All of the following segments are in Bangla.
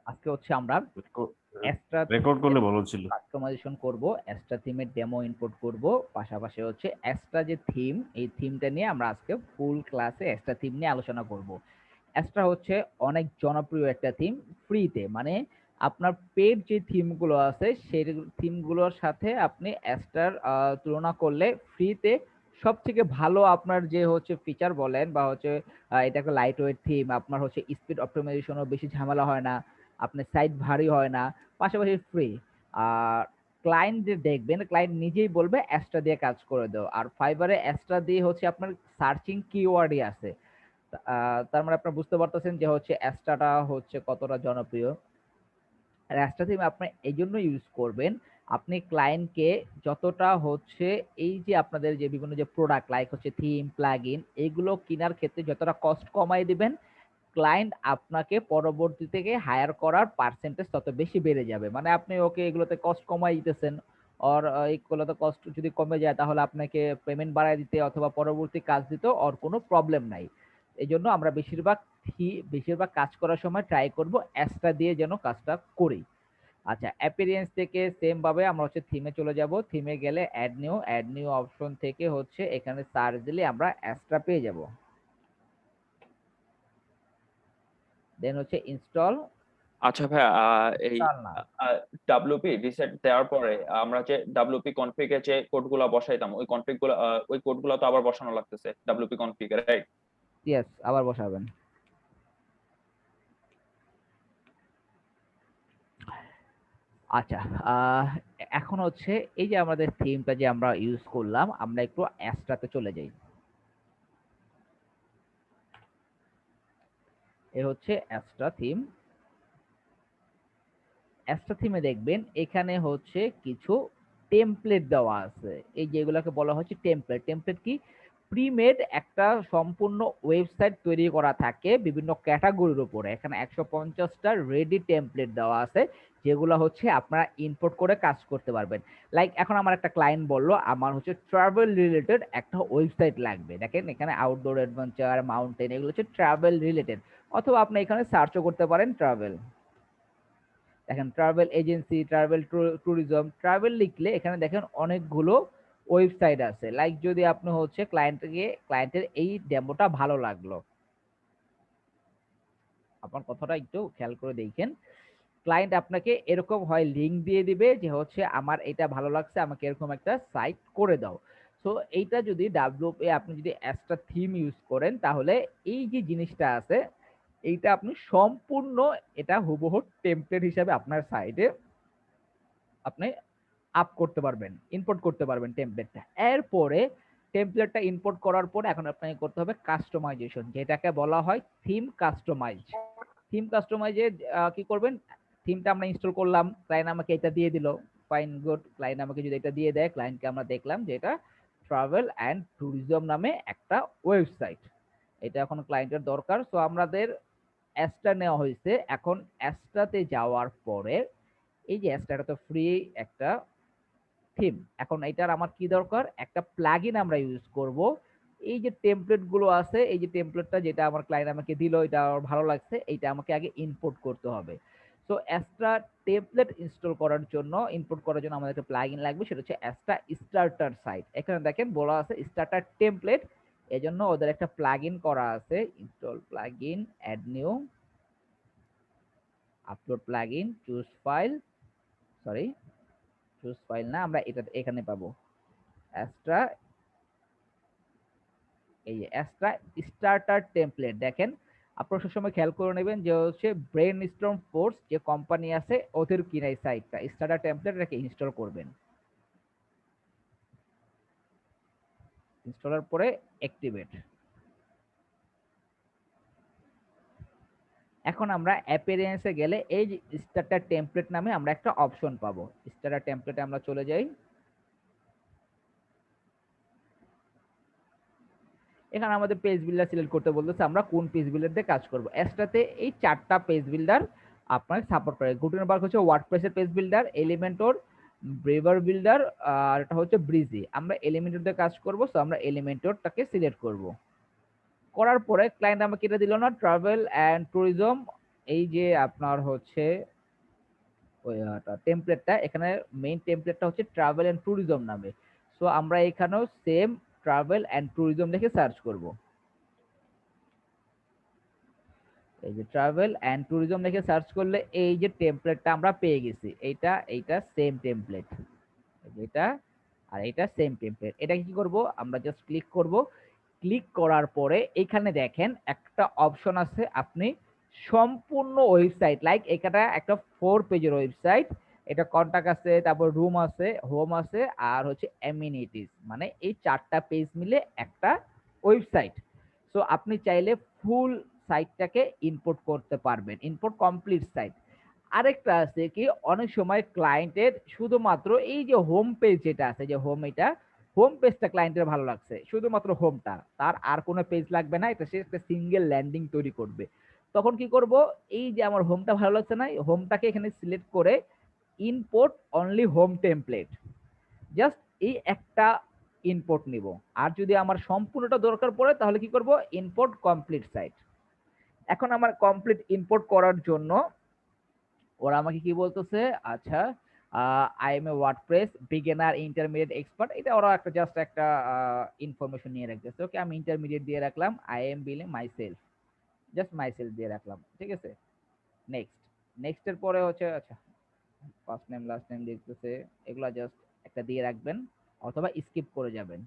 আজকে হচ্ছে আমরা এক্সট্রা রেকর্ড করলে ভালো ছিল। কাস্টমাইজেশন করব, এক্সট্রা থিমের ডেমো ইম্পোর্ট করব, পাশাপাশি হচ্ছে এক্সট্রা যে থিম, এই থিমটা নিয়ে আমরা আজকে ফুল ক্লাসে এক্সট্রা থিম নিয়ে আলোচনা করব। এক্সট্রা হচ্ছে অনেক জনপ্রিয় একটা থিম, ফ্রিতে, মানে আপনার পেড যে থিমগুলো আছে সেই থিমগুলোর সাথে আপনি এক্সট্রার তুলনা করলে ফ্রিতে সবথেকে ভালো আপনার যে হচ্ছে ফিচার বলেন বা হচ্ছে এটা একটা লাইট ওয়েট থিম, আপনার হচ্ছে স্পিড অপটিমাইজেশনও বেশি ঝামেলা হয় না, আপনার সাইট ভারী হয় না, পাশাপাশি ফ্রি। আর ক্লায়েন্ট যে দেখবেন, ক্লায়েন্ট নিজেই বলবে এক্সট্রা দিয়ে কাজ করে দাও। আর ফাইবারে এক্সট্রা দিয়ে হচ্ছে আপনার সার্চিং কিওয়ার্ডই আছে। তার মানে আপনারা বুঝতে পারতেছেন যে হচ্ছে এক্সট্রাটা হচ্ছে কতটা জনপ্রিয়। আর এক্সট্রা থিম আপনি এই জন্য ইউজ করবেন, আপনি ক্লায়েন্টকে যতটা হচ্ছে এই যে আপনাদের যে বিভিন্ন যে প্রোডাক্ট লাইক হচ্ছে থিম, প্লাগইন, এগুলো কেনার ক্ষেত্রে যতটা কস্ট কমাই দিবেন, ক্লায়েন্ট আপনাকে পরবর্তী থেকে হায়ার করার পার্সেন্টেজ তত বেশি বেড়ে যাবে। মানে আপনি ওকে এগুলোতে কস্ট কমাই দিতেছেন, আর এইগুলোতে কস্ট যদি কমে যায় তাহলে আপনাকে পেমেন্ট বাড়ায় দিতে অথবা পরবর্তী কাজ দিতেও ওর কোনো প্রবলেম নাই। এই জন্য আমরা বেশিরভাগ কাজ করার সময় ট্রাই করব এক্সট্রা দিয়ে যেন কাজটা করি। আচ্ছা, অ্যাপিরিয়েন্স থেকে সেম ভাবে আমরা হচ্ছে থিমে চলে যাব। থিমে গেলে অ্যাড নিউ অপশন থেকে হচ্ছে এখানে সার্চ দিলে আমরা এক্সট্রা পেয়ে যাব। দেন হচ্ছে ইনস্টল। আচ্ছা ভাইয়া, এই ইনস্টল না, ডাব্লিউপি রিসেট দেওয়ার পরে আমরা যে ডাব্লিউপি কনফিগে যে কোডগুলো বসাইতাম, ওই কনফিগ গুলো ওই কোডগুলো তো আবার বসানো লাগতেছে ডাব্লিউপি কনফিগে, রাইট? ইয়েস, আবার বসাবেন। আচ্ছা, এখন হচ্ছে এই যে আমাদের থিমটা যে আমরা ইউজ করলাম, আমরা একটু এক্সট্রাতে চলে যাই। এ হচ্ছে এক্সট্রা থিম। এক্সট্রা থিমে দেখবেন এখানে হচ্ছে কিছু টেমপ্লেট দেওয়া আছে, এই যেগুলোকে বলা হচ্ছে টেমপ্লেট। টেমপ্লেট কি? প্রিমেড একটা সম্পূর্ণ ওয়েবসাইট তৈরি করা থাকে বিভিন্ন ক্যাটাগরির উপরে। এখানে 150টা রেডি টেমপ্লেট দেওয়া আছে, যেগুলো হচ্ছে আপনারা ইম্পোর্ট করে কাজ করতে পারবেন। লাইক এখন আমার একটা ক্লায়েন্ট বললো আমার হচ্ছে ট্রাভেল রিলেটেড একটা ওয়েবসাইট লাগবে, দেখেন এখানে আউটডোর অ্যাডভেঞ্চার, মাউন্টেন, এগুলো হচ্ছে ট্রাভেল রিলেটেড। অথবা আপনি এখানে সার্চও করতে পারেন ট্রাভেল। দেখেন travel agency, travel tourism, travel লিখলে এখানে দেখেন অনেকগুলো ওয়েবসাইট আছে। লাইক যদি আপনি হচ্ছে ক্লায়েন্টের এই ডেমোটা ভালো লাগলো, আপনার কথাটা একটু খেয়াল করে দেখেন, ক্লায়েন্ট আপনাকে এরকম হয় লিংক দিয়ে দিবে যে হচ্ছে আমার এটা ভালো লাগছে, আমাকে এরকম একটা সাইট করে দাও। সো এইটা যদি ডাব্লিউপি আপনি যদি এক্সট্রা থিম ইউজ করেন তাহলে এই যে জিনিসটা আছে এইটা আপনি সম্পূর্ণ এটা হুবহু টেমপ্লেট হিসাবে আপনার সাইটে আপনি আপ করতে পারবেন, ইম্পোর্ট করতে পারবেন টেমপ্লেটটা। এরপরে টেমপ্লেটটা ইম্পোর্ট করার পরে এখন আপনাকে করতে হবে কাস্টমাইজেশন, যেটাকে বলা হয় থিম কাস্টমাইজ। থিম কাস্টমাইজে কি করবেন, থিমটা আমরা ইনস্টল করলাম, ক্লায়েন্ট আমাকে এটা দিয়ে দিল, ফাইন গুড। ক্লায়েন্ট আমাকে যদি এটা দিয়ে দেয়, ক্লায়েন্টকে আমরা দেখলাম যে এটা ট্রাভেল অ্যান্ড ট্যুরিজম নামে একটা ওয়েবসাইট, এটা এখন ক্লায়েন্টের দরকার। সো আমাদের অ্যাসটা নেওয়া হয়েছে। এখন অ্যাসটাতে যাওয়ার পরে এই যে অ্যাসটা তো ফ্রি একটা থিম, এখন এটার আমার কি দরকার, একটা প্লাগইন আমরা ইউজ করব। এই যে টেমপ্লেট গুলো আছে, এই যে টেমপ্লেটটা যেটা আমার ক্লায়েন্ট আমাকে দিল, এটা আমার ভালো লাগছে, এইটা আমাকে আগে ইম্পোর্ট করতে হবে। সো এক্সট্রা টেমপ্লেট ইনস্টল করার জন্য, ইম্পোর্ট করার জন্য আমাদের একটা প্লাগইন লাগবে, সেটা হচ্ছে এক্সট্রা স্টার্টার সাইট। এখানে দেখেন বলা আছে স্টার্টার টেমপ্লেট, এজন্য ওদের একটা প্লাগইন করা আছে, install plugin, add new, upload plugin, choose file, sorry choose file না, আমরা এটা এখানে পাবো এক্সট্রা, এই যে এক্সট্রা স্টার্টার টেমপ্লেট। দেখেন আপনারা সবসময় খেয়াল করে নেবেন যে হচ্ছে ব্রেন স্টর্ম ফোর্স যে কোম্পানি আছে ওদের কিনা এই সাইটটা স্টার্টার টেমপ্লেট, এটাকে ইনস্টল করবেন। ইনস্টলের পরে অ্যাক্টিভেট। এখন আমরা অ্যাপিয়ারেন্সে গেলে এই যে স্টার্টার টেমপ্লেট নামে আমরা একটা অপশন পাবো। স্টার্টার টেমপ্লেটে আমরা চলে যাই। এখানে আমাদের পেজ বিল্ডার সিলেক্ট করতে বলতেছে, আমরা কোন পেজ বিল্ডার দিয়ে কাজ করব। এক্সট্রাতে এই 4টা পেজ বিল্ডার আপনার সাপোর্ট করে। গুটেনবার্গ হচ্ছে ওয়ার্ডপ্রেসের page builder, Elementor, Beaver builder, আর এটা হচ্ছে ব্রিজি। আমরা এলিমেন্টর দিয়ে কাজ করব, সো আমরা এলিমেন্টরটাকে সিলেক্ট করব। করার পরে ক্লায়েন্ট আমাকে এটা দিল না, ট্রাভেল অ্যান্ড ট্যুরিজম এই যে আপনার হচ্ছে ওই টেমপ্লেটটা, এখানে মেইন টেমপ্লেটটা হচ্ছে ট্রাভেল এন্ড ট্যুরিজম নামে। সো আমরা এখানেও সেম ট্রাভেল এন্ড ট্যুরিজম লিখে সার্চ করব। এই যে ট্রাভেল এন্ড ট্যুরিজম লিখে সার্চ করলে এই যে টেমপ্লেটটা আমরা পেয়ে গেছি, এইটা সেম টেমপ্লেট, এটা আর এটা সেম টেমপ্লেট। এটা কি করব, আমরা জাস্ট ক্লিক করব। ক্লিক করার পরে এখানে দেখেন একটা অপশন আছে, আপনি সম্পূর্ণ ওয়েবসাইট, লাইক এটা একটা 4 পেজের ওয়েবসাইট, এটা কন্টাক্ট আছে, তারপর রুম আছে, হোম আছে, আর হচ্ছে অ্যামিনিটিস, মানে এই 4টা পেজ মিলে একটা ওয়েবসাইট। সো আপনি চাইলে ফুল সাইটটাকে ইম্পোর্ট করতে পারবেন, ইম্পোর্ট কমপ্লিট সাইট। আরেকটা আছে কি, অনেক সময় ক্লায়েন্টের শুধুমাত্র এই যে হোম পেজ যেটা আছে, যে হোম, এটা হোম পেজটা ক্লায়েন্টের ভালো লাগছে, শুধুমাত্র হোমটা, তার আর কোনো পেজ লাগবে না, এটা সে একটা সিঙ্গেল ল্যান্ডিং তৈরি করবে। তখন কি করব, এই যে আমার হোমটা ভালো লাগছে না, হোমটাকে এখানে সিলেক্ট করে import only home template, just এই একটা ইম্পোর্ট নিব। আর যদি আমার সম্পূর্ণটা দরকার পড়ে তাহলে কি করব, ইম্পোর্ট কমপ্লিট সাইট। এখন আমার কমপ্লিট ইম্পোর্ট করার জন্য ওরা আমাকে কি বলতেছে, আচ্ছা I M A WordPress beginner intermediate expert, এটা ওরা একটা জাস্ট একটা ইনফরমেশন নিয়ে রাখতেছে। ওকে, আমি ইন্টারমিডিয়েট দিয়ে রাখলাম, I am billing myself, just myself দিয়ে রাখলাম, ঠিক আছে। নেক্সট, নেক্সটের পরে হচ্ছে আচ্ছা ফার্স্ট নেম লাস্ট নেম দেখতেছে, এগুলা জাস্ট একটা দিয়ে রাখবেন, অথবা স্কিপ করে যাবেন,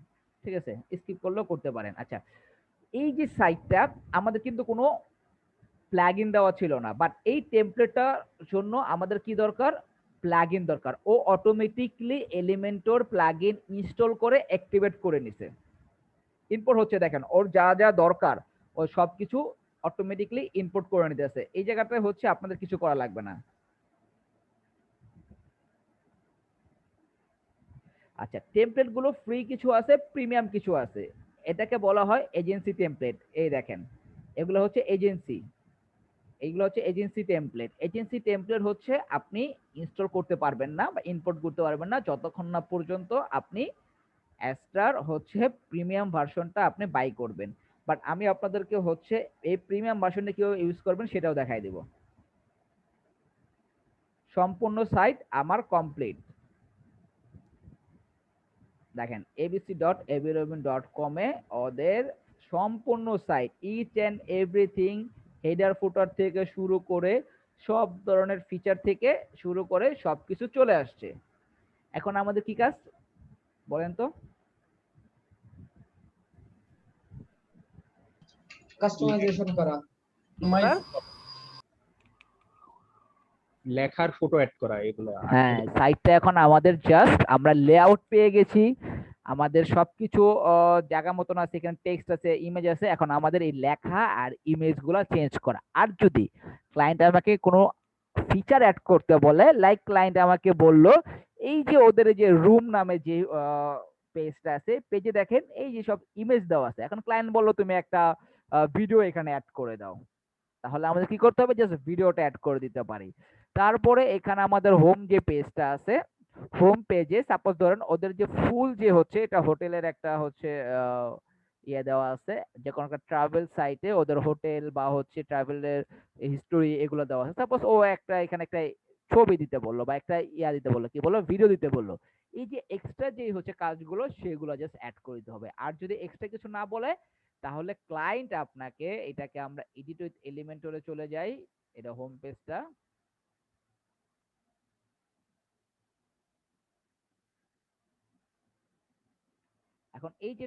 ঠিক আছে, স্কিপ করলেও করতে পারেন। আচ্ছা, এই যে সাইটটা আমাদের কিন্তু কোনো প্লাগইন দেওয়া ছিল না, বাট এই টেমপ্লেটটার জন্য আমাদের কি দরকার, প্লাগইন দরকার। ও অটোমেটিকলি এলিমেন্টর প্লাগইন ইনস্টল করে অ্যাক্টিভেট করে নিছে, ইম্পোর্ট হচ্ছে, দেখেন ওর যা যা দরকার ও সবকিছু অটোমেটিকলি ইম্পোর্ট করে নিতেছে। এই জায়গাটায় হচ্ছে আপনাদের কিছু করা লাগবে না। আচ্ছা, টেমপ্লেট গুলো ফ্রি কিছু আছে, প্রিমিয়াম কিছু আছে, এটাকে বলা হয় এজেন্সি টেমপ্লেট। এই দেখেন, এগুলো হচ্ছে এজেন্সি, এইগুলো হচ্ছে এজেন্সি টেমপ্লেট। এজেন্সি টেমপ্লেট হচ্ছে আপনি ইনস্টল করতে পারবেন না বা ইম্পোর্ট করতে পারবেন না যতক্ষণ না পর্যন্ত আপনি অ্যাস্ট্রার হচ্ছে প্রিমিয়াম ভার্সনটা আপনি বাই করবেন। বাট আমি আপনাদেরকে হচ্ছে এই প্রিমিয়াম ভার্সনটা কিভাবে ইউজ করবেন সেটাও দেখাই দেব। সম্পূর্ণ সাইট আমার কমপ্লিট, দেখেন abc.abrobin.com এ ওদের সম্পূর্ণ site, each and everything, header footer থেকে শুরু করে সব ধরনের ফিচার থেকে শুরু করে সবকিছু চলে আসছে। এখন আমাদের কি কাজ বলেন তো? কাস্টমাইজেশন করা, লেখার ফটো অ্যাড করা, এগুলো। হ্যাঁ, সাইটটা এখন আমাদের জাস্ট আমরা লেআউট পেয়ে গেছি, আমাদের সবকিছু জায়গা মতন আছে, এখানে টেক্সট আছে, ইমেজ আছে। এখন আমাদের এই লেখা আর ইমেজ গুলা চেঞ্জ করা। আর যদি ক্লায়েন্ট আমাকে কোনো ফিচার অ্যাড করতে বলে, লাইক ক্লায়েন্ট আমাকে বলল এই যে ওদের যে রুম নামে যে পেজটা আছে, পেজে দেখেন এই যে সব ইমেজ দেওয়া আছে, এখন ক্লায়েন্ট বললো তুমি একটা ভিডিও এখানে অ্যাড করে দাও, তাহলে আমাদের কি করতে হবে, জাস্ট ভিডিওটা অ্যাড করে দিতে পারি। তারপরে এখানে আমাদের হোম যে পেজটা আছে, হোম পেজে সাপোজ ধরেন ওদের যে ফুল যে হচ্ছে এটা হোটেলের একটা হচ্ছে ইয়ে দেওয়া আছে, যে কোনো একটা ট্রাভেল সাইটে ওদের হোটেল বা হচ্ছে ট্রাভেলের হিস্টোরি এগুলো দেওয়া আছে। সাপোজ ও একটা এখানে একটা ছবি দিতে বললো বা একটা ইয়া দিতে বললো, কি বললো, ভিডিও দিতে বললো, এই যে এক্সট্রা যে হচ্ছে কাজগুলো সেগুলো জাস্ট অ্যাড করে দিতে হবে। আর যদি এক্সট্রা কিছু না বলে তাহলে ক্লায়েন্ট আপনাকে, এটাকে আমরা এডিট উইথ এলিমেন্টরে চলে যাই, এটা হোম পেজটা, এখন এই যে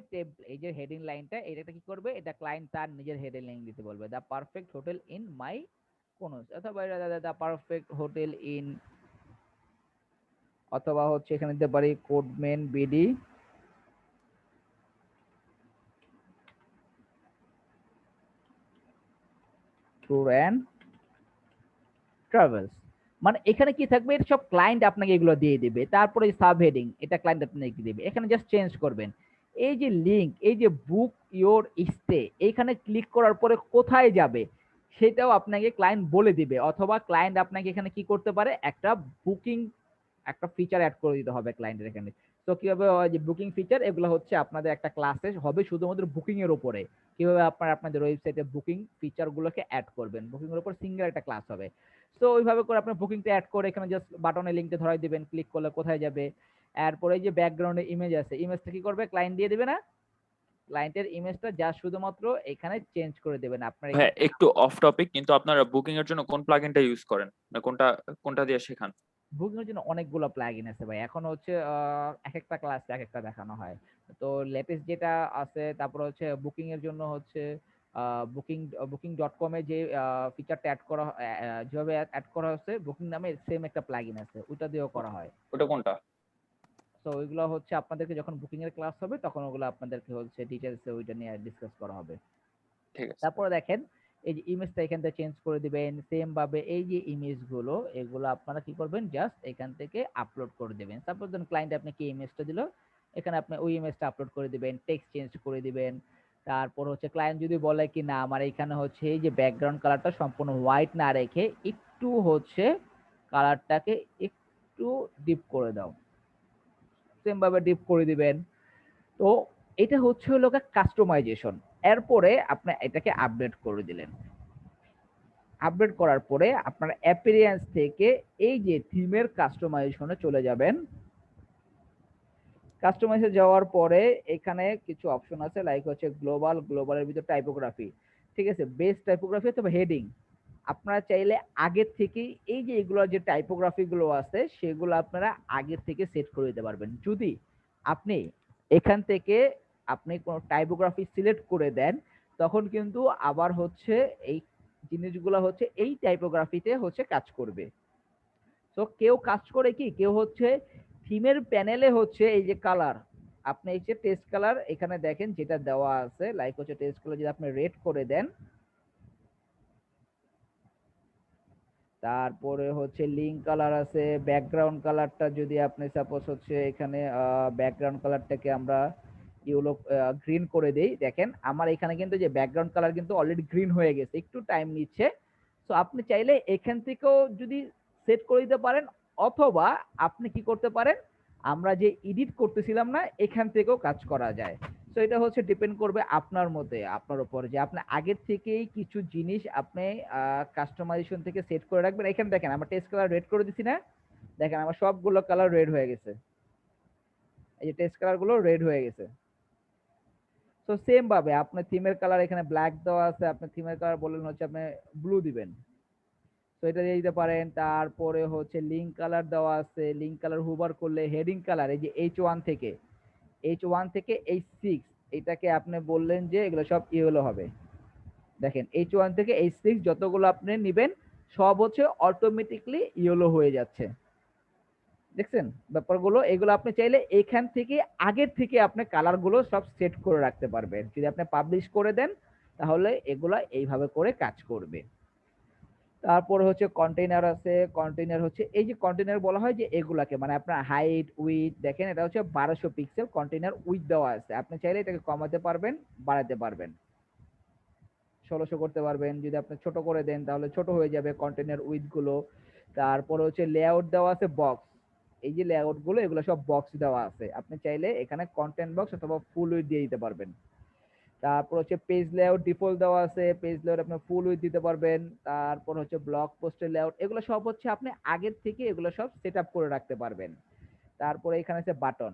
এই যে হেডিং লাইনটা, এটা কি করবে, এটা ক্লায়েন্ট তার নিজের হেডিং লাইন দিতে বলবে, দা পারফেক্ট হোটেল ইন মাই কোন, অথবা দা পারফেক্ট হোটেল ইন, অথবা হচ্ছে এখানে দিতে পারি কোডমেন বিডি ট্যুর অ্যান্ড ট্রাভেলস। মানে এখানে কি থাকবে, এটা সব ক্লায়েন্ট আপনাকে এগুলো দিয়ে দিবে। তারপরে সাব হেডিং, এটা ক্লায়েন্ট আপনাকে দিবে, এখানে জাস্ট চেঞ্জ করবেন। এই যে লিংক, এই যে বুক ইওর স্টে, এইখানে ক্লিক করার পরে কোথায় যাবে সেটাও আপনাকে ক্লায়েন্ট বলে দিবে, অথবা ক্লায়েন্ট আপনাকে এখানে কি করতে পারে, একটা বুকিং একটা ফিচার অ্যাড করে দিতে হবে ক্লায়েন্টের এখানে। তো কিভাবে হয় যে বুকিং ফিচার, এগুলো হচ্ছে আপনাদের একটা ক্লাসে হবে শুধুমাত্র বুকিং এর উপরে, কিভাবে আপনারা আপনাদের ওয়েবসাইটে বুকিং ফিচার গুলোকে অ্যাড করবেন, বুকিং এর উপর সিঙ্গেল একটা ক্লাস হবে। তো ওইভাবে করে আপনার বুকিংটা অ্যাড করে এখানে জাস্ট বাটনের লিঙ্কটা ধরাই দিবেন, ক্লিক করলে কোথায় যাবে। এরপরে এই যে ব্যাকগ্রাউন্ডে ইমেজ আছে, ইমেজটা কি করবে, ক্লায়েন্ট দিয়ে দিবে না, ক্লায়েন্টের ইমেজটা যা শুধুমাত্র এখানে চেঞ্জ করে দেবেন আপনার হ্যাঁ, এখানে। একটু অফ টপিক, কিন্তু আপনারা বুকিং এর জন্য কোন প্লাগইনটা ইউজ করেন, না কোনটা কোনটা দিয়ে শেখান? বুকিং এর জন্য অনেকগুলো প্লাগইন আছে ভাই, এখন হচ্ছে এক একটা ক্লাসে এক একটা দেখানো হয়। তো লেটেস্ট যেটা আছে, তারপর হচ্ছে বুকিং এর জন্য হচ্ছে বুকিং বুকিং.com এ যে ফিচারটা অ্যাড করা যেভাবে অ্যাড করা হচ্ছে বুকিং নামে সেম একটা প্লাগইন আছে, ওটা দিয়েও করা হয়। ওটা কোনটা? তো ওইগুলো হচ্ছে আপনাদেরকে যখন বুকিং এর ক্লাস হবে তখন ওগুলো আপনাদেরকে হচ্ছে ডিটেইলসে ওইটা নিয়ে ডিসকাস করা হবে। ঠিক আছে। তারপরে দেখেন এই যে ইমেজটা এখান থেকে চেঞ্জ করে দিবেন, সেম ভাবে এই যে ইমেজ গুলো এগুলো আপনারা কি করবেন, জাস্ট এখান থেকে আপলোড করে দিবেন। সাপোজ ধরুন ক্লায়েন্ট আপনাকে ইমেজটা দিল, এখানে আপনি ওই ইমেজটা আপলোড করে দিবেন, টেক্সট চেঞ্জ করে দিবেন। তারপর হচ্ছে ক্লায়েন্ট যদি বলে কি না আমার এখানে হচ্ছে এই যে ব্যাকগ্রাউন্ড কালারটা সম্পূর্ণ হোয়াইট না রেখে একটু হচ্ছে কালারটাকে একটু ডিপ করে দাও, সেম ভাবে ডিপ করে দিবেন। তো এটা হচ্ছে হলো কাস্টমাইজেশন। এরপরে আপনি এটাকে আপডেট করে দিলেন, আপডেট করার পরে আপনার অ্যাপিয়ারেন্স থেকে এই যে থিমের কাস্টমাইজেশনে চলে যাবেন। কাস্টমাইজে যাওয়ার পরে এখানে কিছু অপশন আছে, লাইক হচ্ছে গ্লোবালের ভিতর টাইপোগ্রাফি, ঠিক আছে, বেস টাইপোগ্রাফি অথবা হেডিং। আপনারা চাইলে আগের থেকেই এই যে এগুলো যে টাইপোগ্রাফি গুলো আছে সেগুলো আপনারা আগের থেকে সেট করে দিতে পারবেন। যদি আপনি এখান থেকে আপনি কোনো টাইপোগ্রাফি সিলেক্ট করে দেন তখন কিন্তু আবার হচ্ছে এই জিনিসগুলো হচ্ছে এই টাইপোগ্রাফিতে হচ্ছে কাজ করবে। তো কেউ কাজ করে কি, কেউ হচ্ছে থিমের প্যানেলে হচ্ছে এই যে কালার, আপনি এই যে টেস্ট কালার এখানে দেখেন যেটা দেওয়া আছে, লাইক হচ্ছে টেস্ট কালার যদি আপনি রেড করে দেন, তারপরে হচ্ছে লিঙ্ক কালার আছে, ব্যাকগ্রাউন্ড কালারটা যদি আপনি সাপোজ হচ্ছে এখানে ব্যাকগ্রাউন্ড কালারটাকে আমরা ইয়েলো গ্রিন করে দেই, দেখেন আমার এখানে কিন্তু যে ব্যাকগ্রাউন্ড কালার কিন্তু অলরেডি গ্রিন হয়ে গেছে, একটু টাইম নিচ্ছে। তো আপনি চাইলে এখান থেকেও যদি সেট করে দিতে পারেন, অথবা আপনি কি করতে পারেন, আমরা যে এডিট করতেছিলাম না এখান থেকেও কাজ করা যায়। তো এটা হচ্ছে ডিপেন্ড করবে আপনার মধ্যে, আপনার উপর, যে আপনি আগের থেকেই কিছু জিনিস আপনি কাস্টমাইজেশন থেকে সেট করে রাখবেন। এখানে দেখেন আমার টেস্ট কালার রেড করে দিছি না, দেখেন আমার সবগুলো কালার রেড হয়ে গেছে, এই যে টেস্ট কালার গুলো রেড হয়ে গেছে। তো সেম ভাবে আপনার থিমের কালার এখানে ব্ল্যাক দেওয়া আছে, আপনার থিমের কালার বললেন হচ্ছে আপনি ব্লু দিবেন, তো এটা দিয়ে দিতে পারেন। তারপরে হচ্ছে লিঙ্ক কালার দেওয়া আছে, লিঙ্ক কালার হুবার করলে হেডিং কালার এই যে H1 থেকে H6 এটাকে আপনি বললেন যে এগুলো সব ইয়েলো হবে। দেখেন H1 থেকে H6 যতগুলো আপনি নেবেন সব হচ্ছে অটোমেটিকলি ইয়েলো হয়ে যাচ্ছে। দেখছেন ব্যাপারগুলো, এগুলো আপনি চাইলে এখান থেকে আগের থেকে আপনি কালার গুলো সব সেট করে রাখতে পারবেন। যদি আপনি পাবলিশ করে দেন তাহলে এগুলা এইভাবে করে কাজ করবে। তারপরে হচ্ছে কন্টেইনার আছে, কন্টেইনার হচ্ছে এই যে কন্টেইনার বলা হয় যে এগুলাকে মানে আপনার হাইট উইথ, দেখেন এটা হচ্ছে 1200 পিক্সেল কন্টেইনার উইথ দেওয়া আছে, আপনি চাইলে এটাকে কমাতে পারবেন, বাড়াতে পারবেন, 1600 করতে পারবেন। যদি আপনি ছোট করে দেন তাহলে ছোট হয়ে যাবে কন্টেইনার উইথ গুলো। তারপরে হচ্ছে লেআউট দেওয়া আছে বক্স, এই যে লেআউট গুলো এগুলো সব বক্স দেওয়া আছে, আপনি চাইলে এখানে কন্টেন্ট বক্স অথবা ফুল উইথ দিয়ে দিতে পারবেন। তারপর হচ্ছে পেজ লেআউট ডিফল্ট দেওয়া আছে, পেজ লেআউট আপনি ফুল উইথ দিতে পারবেন। তারপর হচ্ছে ব্লগ পোস্টের লেআউট, এগুলো সব হচ্ছে আপনি আগের থেকে এগুলো সব সেট আপ করে রাখতে পারবেন। তারপরে এখানে আছে বাটন,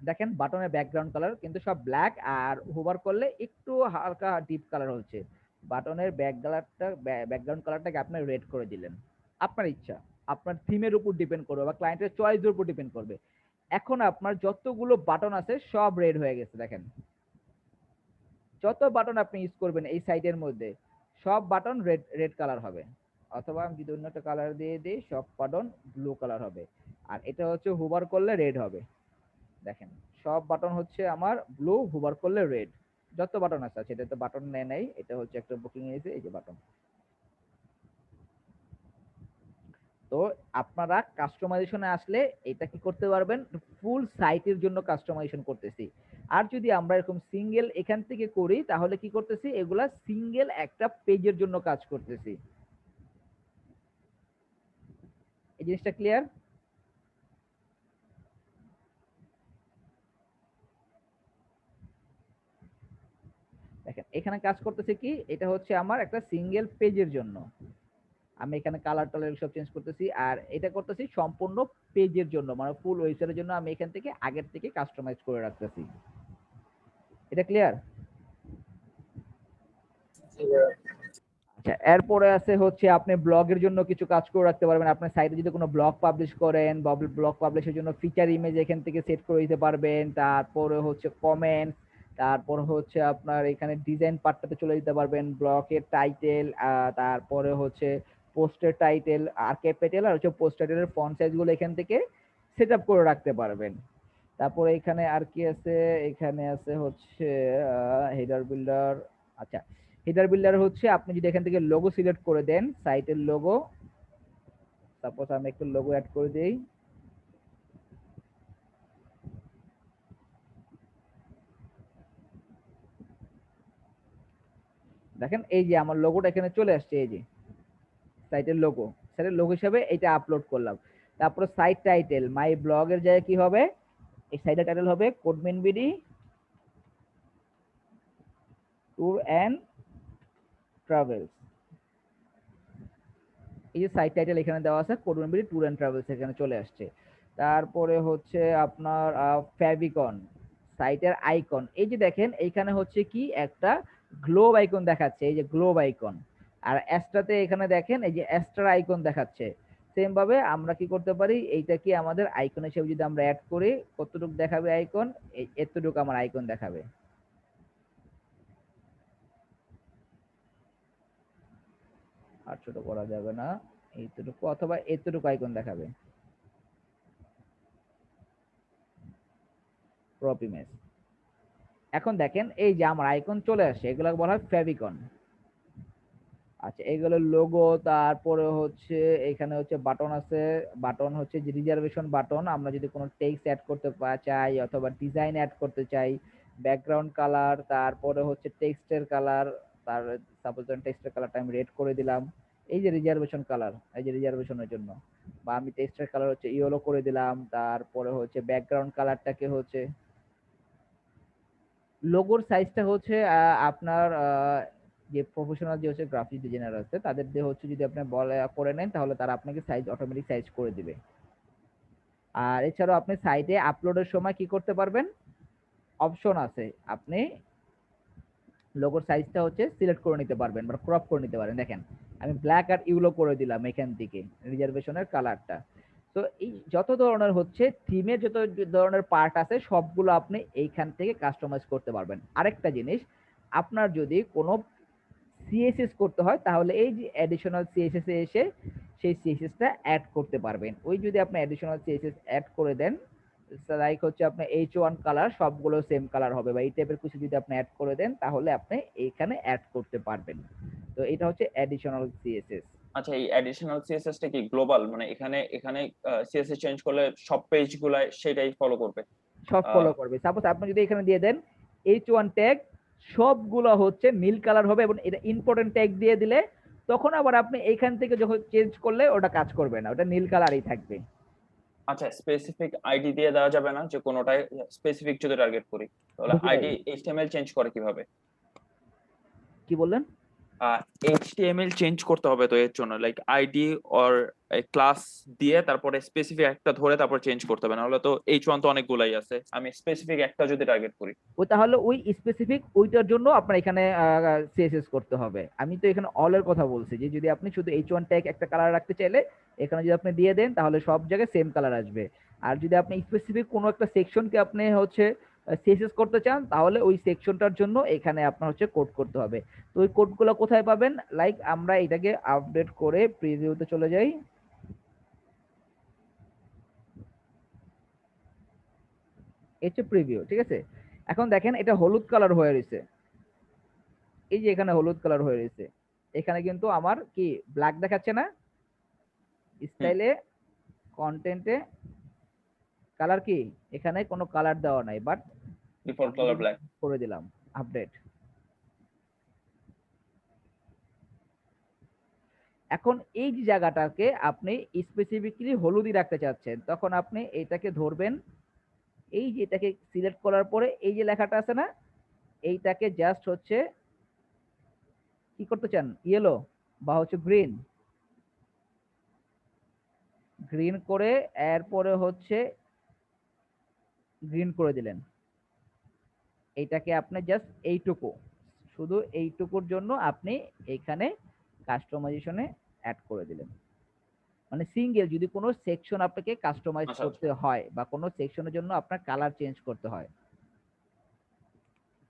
দেখেন বাটনের ব্যাকগ্রাউন্ড কালার কিন্তু সব ব্ল্যাক, আর হোভার করলে একটু হালকা ডিপ কালার হচ্ছে। বাটনের ব্যাকগ্রাউন্ড কালারটাকে আপনি রেড করে দিলেন, আপনার ইচ্ছা, আপনার থিমের উপর ডিপেন্ড করবে বা ক্লায়েন্টের চয়েসের উপর ডিপেন্ড করবে। এখন আপনার যতগুলো বাটন আছে সব রেড হয়ে গেছে, দেখেন যত বাটন আপনি ইউজ করবেন এই সাইটের মধ্যে সব বাটন রেড রেড কালার হবে, অথবা আমি যদি অন্য একটা কালার দিয়ে দিই সব বাটন ব্লু কালার হবে। আর এটা হচ্ছে হোভার করলে রেড হবে, দেখেন সব বাটন হচ্ছে আমার ব্লু, হোভার করলে রেড। যত বাটন আছে, এটা তো বাটন নেয় নাই, এটা হচ্ছে একটা বুকিং এসে এই যে বাটন। তো আপনারা কাস্টমাইজেশনে আসলে এটা কি করতে পারবেন, ফুল সাইটের জন্য কাস্টমাইজেশন করতেছি। আর যদি আমরা এরকম সিঙ্গেল এখান থেকে করি তাহলে কি করতেছি, এগুলা সিঙ্গেল একটা পেজের জন্য কাজ করতেছি। এই জিনিসটা ক্লিয়ার? দেখেন এখানে কাজ করতেছে কি, এটা হচ্ছে আমার একটা সিঙ্গেল পেজের জন্য। আমি এখানে কালার টালার সব চেঞ্জ করতেছি, আর এটা করতেছি সম্পূর্ণ পেজের জন্য, মানে ফুল ওয়েবসাইটের জন্য আমি এখান থেকে আগের থেকে কাস্টমাইজ করে রাখতেছি। এটা ক্লিয়ার? আচ্ছা, এরপরে আছে হচ্ছে আপনি ব্লগের জন্য কিছু কাজ করে রাখতে পারবেন। আপনার সাইটে যদি কোনো ব্লগ পাবলিশ করেন বা ব্লগ পাবলিশের জন্য ফিচার ইমেজ এখান থেকে সেট করে দিতে পারবেন। তারপরে হচ্ছে কমেন্ট, তারপর হচ্ছে আপনার এখানে ডিজাইন পার্টটাতে চলে দিতে পারবেন, ব্লগের টাইটেল, তারপরে হচ্ছে পোস্টের টাইটেল, আর ক্যাপিটাল আর হচ্ছে পোস্ট টাইটেলের ফন্ট সাইজ গুলো এখান থেকে সেট আপ করে রাখতে পারবেন। তারপরে এখানে আর কি আছে, এখানে আছে হচ্ছে হেডার বিল্ডার। আচ্ছা, হেডার বিল্ডার হচ্ছে আপনি যদি এখান থেকে লোগো সিলেক্ট করে দেন, সাইটের লোগো, সাপোজ আমি একটু লোগো অ্যাড করে দেই। দেখেন এই যে আমার লোগোটা এখানে চলে আসছে, এই যে সাইটের লোগো হিসেবে এটা আপলোড করলাম। তারপরে সাইট টাইটেল, মাই ব্লগের জায়গায় কি হবে, এই সাইটের টাইটেল হবে কোডমিন বিডি ট্যুর অ্যান্ড ট্রাভেলস। এই যে সাইট টাইটেল এখানে দেওয়া আছে, কোডমিন বিডি ট্যুর অ্যান্ড ট্রাভেলস এখানে চলে আসছে। তারপরে হচ্ছে আপনার ফেভিকন, সাইটের আইকন, এই যে দেখেন এইখানে হচ্ছে কি একটা গ্লোব আইকন দেখাচ্ছে, এই যে গ্লোব আইকন। আর অ্যাস্ট্রাতে এখানে দেখেন এই যে অ্যাস্ট্রা আইকন দেখাচ্ছে। সেম ভাবে আমরা কি করতে পারি, এইটা কি আমাদের আইকন হিসেবে যদি আমরা অ্যাড করি, কতটুকু দেখাবে আইকন, এতটুকু আমার আইকন দেখাবে। আর ছোট করা যাবে না, এইটুকু অথবা এতটুকু আইকন দেখাবে, ক্রপ ইমেজ। এখন দেখেন এই যে আমার আইকন চলে আসে, এগুলো বলা হয় ফেভিকন। আচ্ছা, এগুলো লোগো। তারপরে হচ্ছে এখানে হচ্ছে বাটন আছে, বাটন হচ্ছে যে রিজার্ভেশন বাটন, আমরা যদি কোনো টেক্সট অ্যাড করতে চাই অথবা ডিজাইন অ্যাড করতে চাই, ব্যাকগ্রাউন্ড কালার, তারপরে হচ্ছে টেক্সটের কালার, তার সাপোজ টেক্সটের কালারটা আমি রেড করে দিলাম, এই যে রিজার্ভেশন কালার, এই যে রিজার্ভেশনের জন্য, বা আমি টেক্সটের কালার হচ্ছে ইয়েলো করে দিলাম, তারপরে হচ্ছে ব্যাকগ্রাউন্ড কালারটাকে হচ্ছে, লোগোর সাইজটা হচ্ছে আপনার যে প্রফেশনাল যে হচ্ছে গ্রাফিক ডিজাইনার আছে তাদের দিয়ে হচ্ছে যদি আপনি বলে করে নেন, তাহলে তারা আপনাকে সাইজ অটোমেটিক সাইজ করে দিবে। আর এছাড়াও আপনি সাইটে আপলোডের সময় কি করতে পারবেন, অপশন আছে, আপনি লোগোর সাইজটা হচ্ছে সিলেক্ট করে নিতে পারবেন বা ক্রপ করে নিতে পারেন। দেখেন আমি ব্ল্যাক আর ইউলো করে দিলাম এখান থেকে রিজার্ভেশনের কালারটা। তো এই যত ধরনের হচ্ছে থিমের যত ধরনের পার্ট আছে সবগুলো আপনি এইখান থেকে কাস্টমাইজ করতে পারবেন। আরেকটা জিনিস, আপনার যদি কোনো সিএসএস করতে হয় তাহলে এই যে অ্যাডিশনাল সিএসএস এ এসে সেই সিএসএসটা অ্যাড করতে পারবেন। ওই যদি আপনি অ্যাডিশনাল সিএসএস অ্যাড করে দেন, লাইক হচ্ছে আপনার H1 কালার সবগুলো সেম কালার হবে, বা এই টাইপের কিছু যদি আপনি অ্যাড করে দেন তাহলে আপনি এইখানে অ্যাড করতে পারবেন। তো এটা হচ্ছে অ্যাডিশনাল সিএসএস। আচ্ছা, এই অ্যাডিশনাল সিএসএস টা কি গ্লোবাল, মানে এখানে এখানে সিএসএস চেঞ্জ করলে সব পেজ গুলাই সেটাই ফলো করবে? সব ফলো করবে। সাপোজ আপনি যদি এখানে দিয়ে দেন H1 ট্যাগ, সবগুলো হচ্ছে নীল কালার হবে, এবং এটা ইম্পর্টেন্ট ট্যাগ দিয়ে দিলে তখন আবার আপনি এইখান থেকে যখন চেঞ্জ করলে ওটা কাজ করবে না, ওটা নীল কালারই থাকবে। আচ্ছা, স্পেসিফিক আইডি দিয়ে দেওয়া যাবে না, যে কোনোটাই স্পেসিফিক যদি টার্গেট করি, তাহলে বুঝতে আইডি পারছি। এইচটিএমএল চেঞ্জ করে কিভাবে? কি বললেন? এইচটিএমএল চেঞ্জ করতে হবে তো এর জন্য, লাইক আইডি অর ক্লাস দিয়ে তারপরে স্পেসিফিক একটা ধরে তারপর চেঞ্জ করতে হবে, নাহলে তো H1 তো অনেকগুলাই আছে, আমি স্পেসিফিক একটা যদি টার্গেট করি। ওই তাহলে ওই স্পেসিফিক ওইটার জন্য আপনার এখানে সিএসএস করতে হবে। আমি তো এখানে অল এর কথা বলছি, যে যদি আপনি শুধু H1 ট্যাগ একটা কালার রাখতে চাইলে এখানে যদি আপনি দিয়ে দেন তাহলে সব জায়গায় সেম কালার আসবে। আর যদি আপনি স্পেসিফিক কোনো একটা সেকশনকে আপনি হচ্ছে সিএসএস করতে চান তাহলে ওই সেকশনটার জন্য এখানে আপনার হচ্ছে কোড করতে হবে। তো ওই কোডগুলো কোথায় পাবেন, লাইক আমরা এটাকে আপডেট করে প্রিভিউতে চলে যাই। এই হচ্ছে প্রিভিউ, ঠিক আছে। এখন দেখেন এটা হলুদ কালার হয়ে রয়েছে, এই যে এখানে হলুদ কালার হয়ে রয়েছে, এখানে কিন্তু আমার কি ব্ল্যাক দেখাচ্ছে না, স্টাইলে কন্টেন্টে কালার কি, এখানে কোনো কালার দেওয়া নাই, বাট ডিফল্ট কালার ব্ল্যাক। করে দিলাম আপডেট। এখন এই যে জায়গাটাকে আপনি স্পেসিফিকলি হলুদই রাখতে চাচ্ছেন, তখন আপনি এটাকে ধরবেন, এই যে এটাকে সিলেক্ট করার পরে এই যে লেখাটা আছে না, এইটাকে জাস্ট হচ্ছে কি করতে চান, ইয়েলো বা হচ্ছে গ্রিন, গ্রিন করে এরপরে হচ্ছে গ্রিন করে দিলেন। এইটাকে আপনি জাস্ট এইটুকু, শুধু এইটুকুর জন্য আপনি এইখানে কাস্টমাইজেশনে অ্যাড করে দিলেন। মানে সিঙ্গেল যদি কোনো সেকশন আপনাকে কাস্টমাইজ আচ্ছা, করতে হয় বা কোনো সেকশনের জন্য আপনার কালার চেঞ্জ করতে হয়,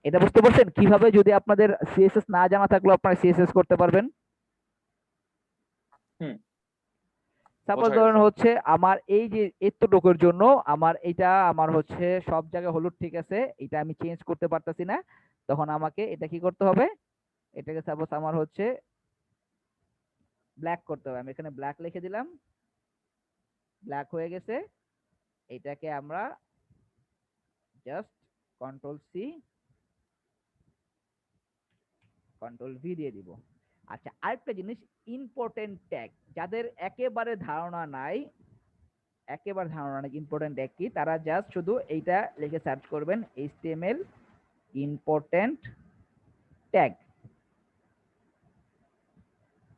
এটা বুঝতে পারছেন কিভাবে যদি আপনাদের সিএসএস না জানা থাকলেও আপনারা সিএসএস করতে পারবেন। হুম, সাপোজ বোঝা ধরেন গেছে। হচ্ছে আমার এই যে এতটুকুর জন্য আমার এটা আমার হচ্ছে সব জায়গায় হলুদ, ঠিক আছে, এটা আমি চেঞ্জ করতে পারতাছি না, তখন আমাকে এটা কি করতে হবে, এটাকে সাপোজ আমার হচ্ছে ব্ল্যাক করতে হবে। আমি এখানে ব্ল্যাক লিখে দিলাম, ব্ল্যাক হয়ে গেছে। এটাকে আমরা just control C control V দিয়ে দিব। আচ্ছা, আরেকটা জিনিস, ইম্পর্টেন্ট ট্যাগ, যাদের একেবারে ধারণা নাই, ইম্পর্টেন্ট ট্যাগ কি, তারা জাস্ট শুধু এইটা লিখে সার্চ করবেন, এইচটিএমএল ইম্পর্টেন্ট ট্যাগ,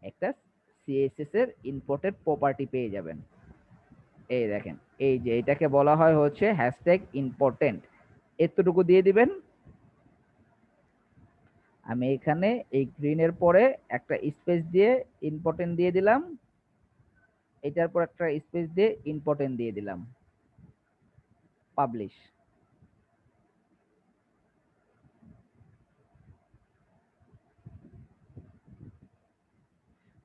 একটা সিএসএস এর ইম্পর্টেন্ট প্রপার্টি পেয়ে যাবেন। এই দেখেন, এই যে এটাকে বলা হয় হচ্ছে হ্যাশট্যাগ ইম্পর্টেন্ট, এতটুকু দিয়ে দিবেন। আমি এখানে এই গ্রিনের পরে একটা স্পেস দিয়ে ইম্পর্টেন্ট দিয়ে দিলাম, এটার পর একটা স্পেস দিয়ে ইম্পর্টেন্ট দিয়ে দিলাম, পাবলিশ।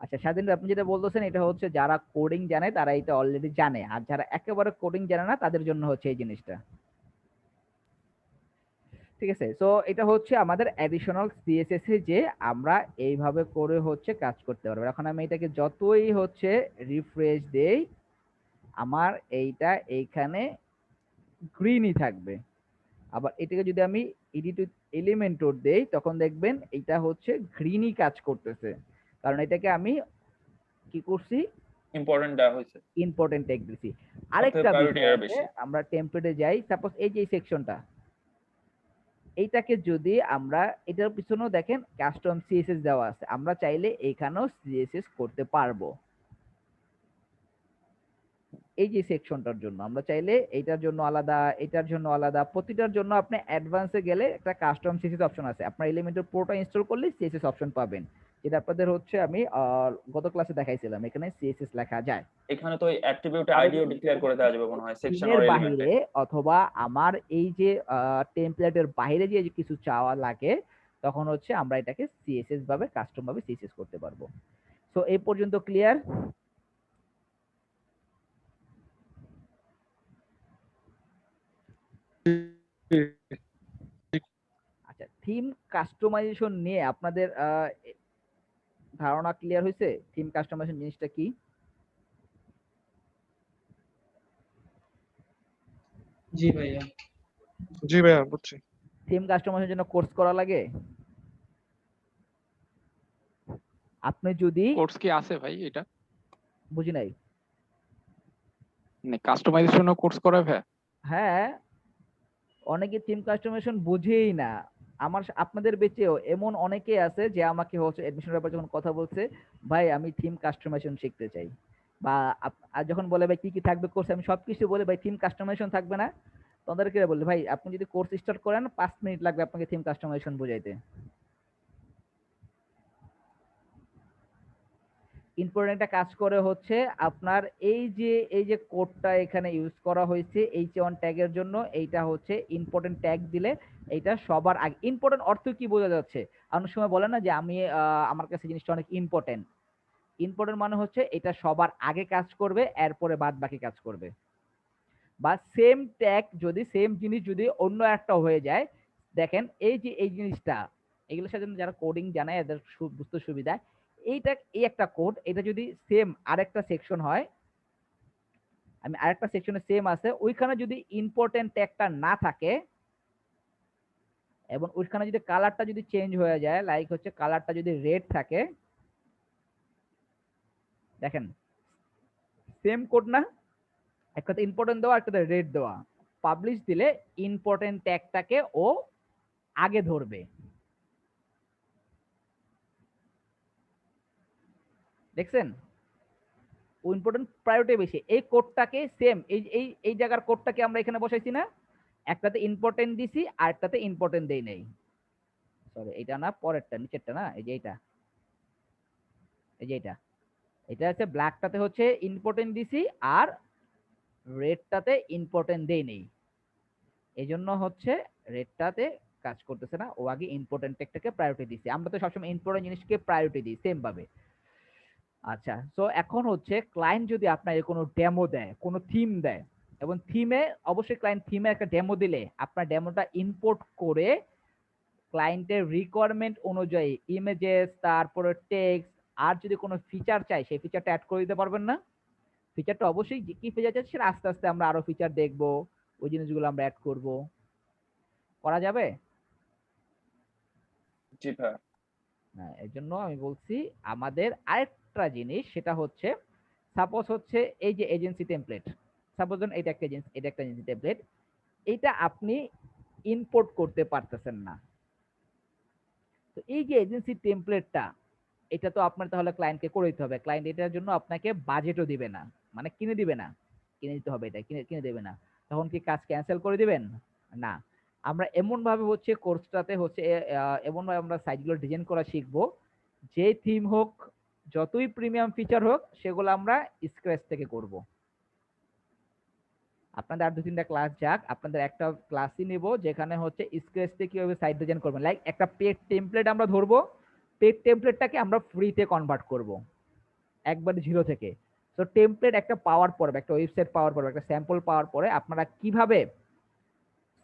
আচ্ছা স্বাধীন ভাই, আপনি যেটা বলতেছেন এটা হচ্ছে যারা কোডিং জানে তারা এটা অলরেডি জানে, আর যারা একেবারে কোডিং জানে না তাদের জন্য হচ্ছে এই জিনিসটা। ঠিক আছে, তো এটা হচ্ছে আমাদের অ্যাডিশনাল সিএসএস এ যে আমরা এইভাবে করে হচ্ছে কাজ করতে পারবো। এখন আমি এটাকে যতই হচ্ছে রিফ্রেশ দেই, আমার এইটা এইখানে গ্রিনই থাকবে। আবার এটাকে যদি আমি এডিট এলিমেন্টর দেই, তখন দেখবেন এটা হচ্ছে গ্রিনই কাজ করতেছে, কারণ এটাকে আমি কি করছি, ইম্পর্টেন্ট দেওয়া হয়েছে, ইম্পর্টেন্ট ট্যাগ দিছি। অর্থাৎ আরেকটা প্রায়োরিটি বিষয় এর আছে, বেশি। আমরা টেমপ্লেটে যাই, সাপোজ এই যে সেকশনটা, এইটাকে যদি আমরা, এটার পিছনেও দেখেন কাস্টম সিএসএস দেওয়া আছে, আমরা চাইলে এখানেও সিএসএস করতে পারবো। এই যে সেকশনটার জন্য আমরা চাইলে এইটার জন্য আলাদা, এটার জন্য আলাদা, প্রতিটার জন্য আপনি অ্যাডভান্সে গেলে একটা কাস্টম সিএসএস অপশন আছে, আপনার এলিমেন্টর পুরোটা ইনস্টল করলে সিএসএস অপশন পাবেন, যেটা আপনাদের হচ্ছে আমি গত ক্লাসে দেখাইছিলাম, এখানে সিএসএস লেখা যায়। এখানে তো ওই অ্যাট্রিবিউটে কারো আইডিও যদি ডিক্লেয়ার করে দেওয়া যাবে মনে হয় সেকশন থিমের অর এলিমেন্টে। বাহিরে অথবা আমার এই যে টেমপ্লেটের বাইরে যে কিছু চাওয়া লাগে, তখন হচ্ছে আমরা এটাকে সিএসএস ভাবে কাস্টম ভাবে সিএসএস করতে পারবো। তো এই পর্যন্ত ক্লিয়ার? আচ্ছা, থিম কাস্টমাইজেশন নিয়ে আপনাদের ধারণা ক্লিয়ার হয়েছে? থিম কাস্টমাইজেশন জিনিসটা কি? জি ভাইয়া। জি ভাইয়া বুঝছি। থিম কাস্টমাইজেশনের জন্য কোর্স করা লাগে? আপনি যদি, কোর্স কি আছে ভাই এটা? বুঝি নাই। মানে কাস্টমাইজেশনও কোর্স করে ভাই? হ্যাঁ, অনেকে থিম কাস্টমাইজেশন বুঝেই না। আপনাদের বেচেও এমন অনেকে আছে যে আমাকে হচ্ছে এডমিশন ব্যাপারে যখন কথা বলছে, ভাই আমি থিম কাস্টমাইজেশন শিখতে চাই, বা আর যখন বলে ভাই কি কি থাকবে কোর্স, আমি সবকিছু বলে ভাই থিম কাস্টমাইজেশন থাকবে না, তোমাদেরকে বললে ভাই আপনি যদি কোর্স স্টার্ট করেন 5 মিনিট লাগবে আপনাকে থিম কাস্টমাইজেশন বোঝাইতে। ইম্পর্টেন্ট একটা কাজ করে হচ্ছে আপনার এই যে কোডটা এখানে ইউজ করা হয়েছে H1 ট্যাগের জন্য, এইটা হচ্ছে ইম্পর্টেন্ট ট্যাগ দিলে এইটা সবার আগে, ইম্পর্টেন্ট অর্থ কি বোঝা যাচ্ছে, অনেক সময় বলে না যে আমি আমার কাছে জিনিসটা অনেক ইম্পর্টেন্ট, ইম্পর্টেন্ট মানে হচ্ছে এটা সবার আগে কাজ করবে, এরপরে বাদ বাকি কাজ করবে। বা সেম ট্যাগ যদি, সেম জিনিস যদি অন্য একটা হয়ে যায়, দেখেন এই যে এই জিনিসটা, এগুলোর সাথে যারা কোডিং জানে এদের বুঝতে সুবিধা, এইটা এই একটা কোড, এটা যদি সেম আরেকটা সেকশন হয়, আমি আরেকটা সেকশনে সেম আছে, ওইখানে যদি ইম্পর্টেন্ট ট্যাগটা না থাকে এবং ওইখানে যদি কালারটা যদি চেঞ্জ হয়ে যায়, লাইক হচ্ছে কালারটা যদি রেড থাকে, দেখেন সেম কোড না, একটাতে ইম্পর্টেন্ট দেওয়া, একটাতে রেড দেওয়া, পাবলিশ দিলে ইম্পর্টেন্ট ট্যাগটাকে ও আগে ধরবে। দেখছেন ইম্পর্টেন্ট প্রায়োরিটি বেশি। এই কোডটাকে সেম এই জায়গার কোডটাকে আমরা এখানে বসাইছি না, একটাতে ইম্পর্টেন্ট দিছি আর একটাতে ইম্পর্টেন্ট দেই নাই। সরি এটা না, পরেরটা নিচেরটা না, এই যে এটা, এই যে এটা হচ্ছে ব্ল্যাকটাতে হচ্ছে ইম্পর্টেন্ট দিছি আর রেডটাতে ইম্পর্টেন্ট দেই নেই, এই জন্য হচ্ছে রেডটাতে কাজ করতেছে না, ও আগে ইম্পর্টেন্ট টেকটাকে প্রায়োরিটি দিছি। আমরা তো সবসময় ইম্পর্টেন্ট জিনিসকে প্রায়োরিটি দিই সেম ভাবে। আচ্ছা, সো এখন হচ্ছে ক্লায়েন্ট যদি আপনাকে কোনো ডেমো দেয়, কোনো থিম দেয়, এবং থিমে অবশ্যই ক্লায়েন্ট থিমে একটা ডেমো দিলে আপনার ডেমোটা ইম্পোর্ট করে ক্লায়েন্টের রিকোয়ারমেন্ট অনুযায়ী ইমেজেস, তারপরে টেক্সট, আর যদি কোনো ফিচার চাই সেই ফিচারটা অ্যাড করে দিতে পারবেন না? ফিচারটা অবশ্যই কি ফিচার চাই সেটা আস্তে আস্তে আমরা আরো ফিচার দেখবো, ওই জিনিসগুলো আমরা অ্যাড করব, করা যাবে? জি ভাইয়া। হ্যাঁ, এর জন্য আমি বলছি আমাদের আরেকটা জিনিস, সেটা হচ্ছে সাপোজ হচ্ছে এই যে এজেন্সি টেমপ্লেট, সাপোজ এটা একটা এজেন্সি, এটা একটা এজেন্সি টেমপ্লেট, এইটা আপনি ইম্পোর্ট করতে পারতেছেন না। তো এই যে এজেন্সি টেমপ্লেটটা, এটা তো আপনার তাহলে ক্লায়েন্টকে করে দিতে হবে। ক্লায়েন্ট এটার জন্য আপনাকে বাজেটও দিবে না, মানে কিনে দিবে না, কিনে দিতে হবে, এটা কিনে কিনে দেবে না। তখন কি কাজ ক্যান্সেল করে দিবেন? না। আমরা এমন ভাবে হচ্ছে কোর্সটাতে হচ্ছে এমন ভাবে আমরা সাইটগুলো ডিজাইন করা শিখবো, যে থিম হোক, যতই প্রিমিয়াম ফিচার হোক, সেগুলো আমরা স্ক্র্যাচ থেকে করব। আপনাদের আর 2-3টা ক্লাস যাক, আপনাদের একটা ক্লাসই নেব যেখানে হচ্ছে স্ক্র্যাচ থেকে কিভাবে সাইট ডিজাইন করবেন। লাইক একটা পেড টেমপ্লেট আমরা ধরবো, পেড টেমপ্লেটটাকে আমরা ফ্রিতে কনভার্ট করব একবারে জিরো থেকে। তো টেমপ্লেট একটা পাওয়ার পরে, একটা ওয়েবসাইট পাওয়ার পরে, একটা স্যাম্পল পাওয়ার পরে আপনারা কিভাবে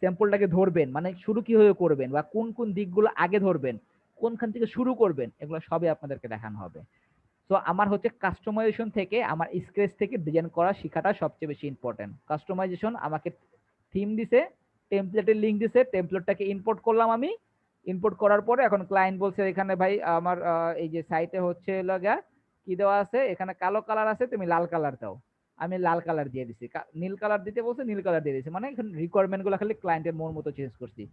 স্যাম্পলটাকে ধরবেন, মানে শুরু কিভাবে করবেন, বা কোন কোন দিকগুলো আগে ধরবেন, কোনখান থেকে শুরু করবেন, এগুলো সবই আপনাদেরকে দেখানো হবে। তো আমার হচ্ছে কাস্টমাইজেশন থেকে, আমার স্ক্র্যাচ থেকে ডিজাইন করা শেখাটা সবচেয়ে বেশি ইম্পর্টেন্ট। কাস্টমাইজেশন আমাকে থিম দিছে, টেমপ্লেটের লিংক দিছে, টেমপ্লেটটাকে ইম্পোর্ট করলাম আমি, ইম্পোর্ট করার পরে এখন ক্লায়েন্ট বলছে এখানে ভাই আমার এই যে সাইটে হচ্ছে লাগা কি দেওয়া আছে, এখানে কালো কালার আছে, তুমি লাল কালার দাও। আমি লাল কালার দিয়ে দিছি, নীল কালার দিতে বলছে, নীল কালার দিয়ে দিছি। মানে এখানে রিকোয়ারমেন্ট গুলো খালি ক্লায়েন্টের মন মতো চেঞ্জ করছি,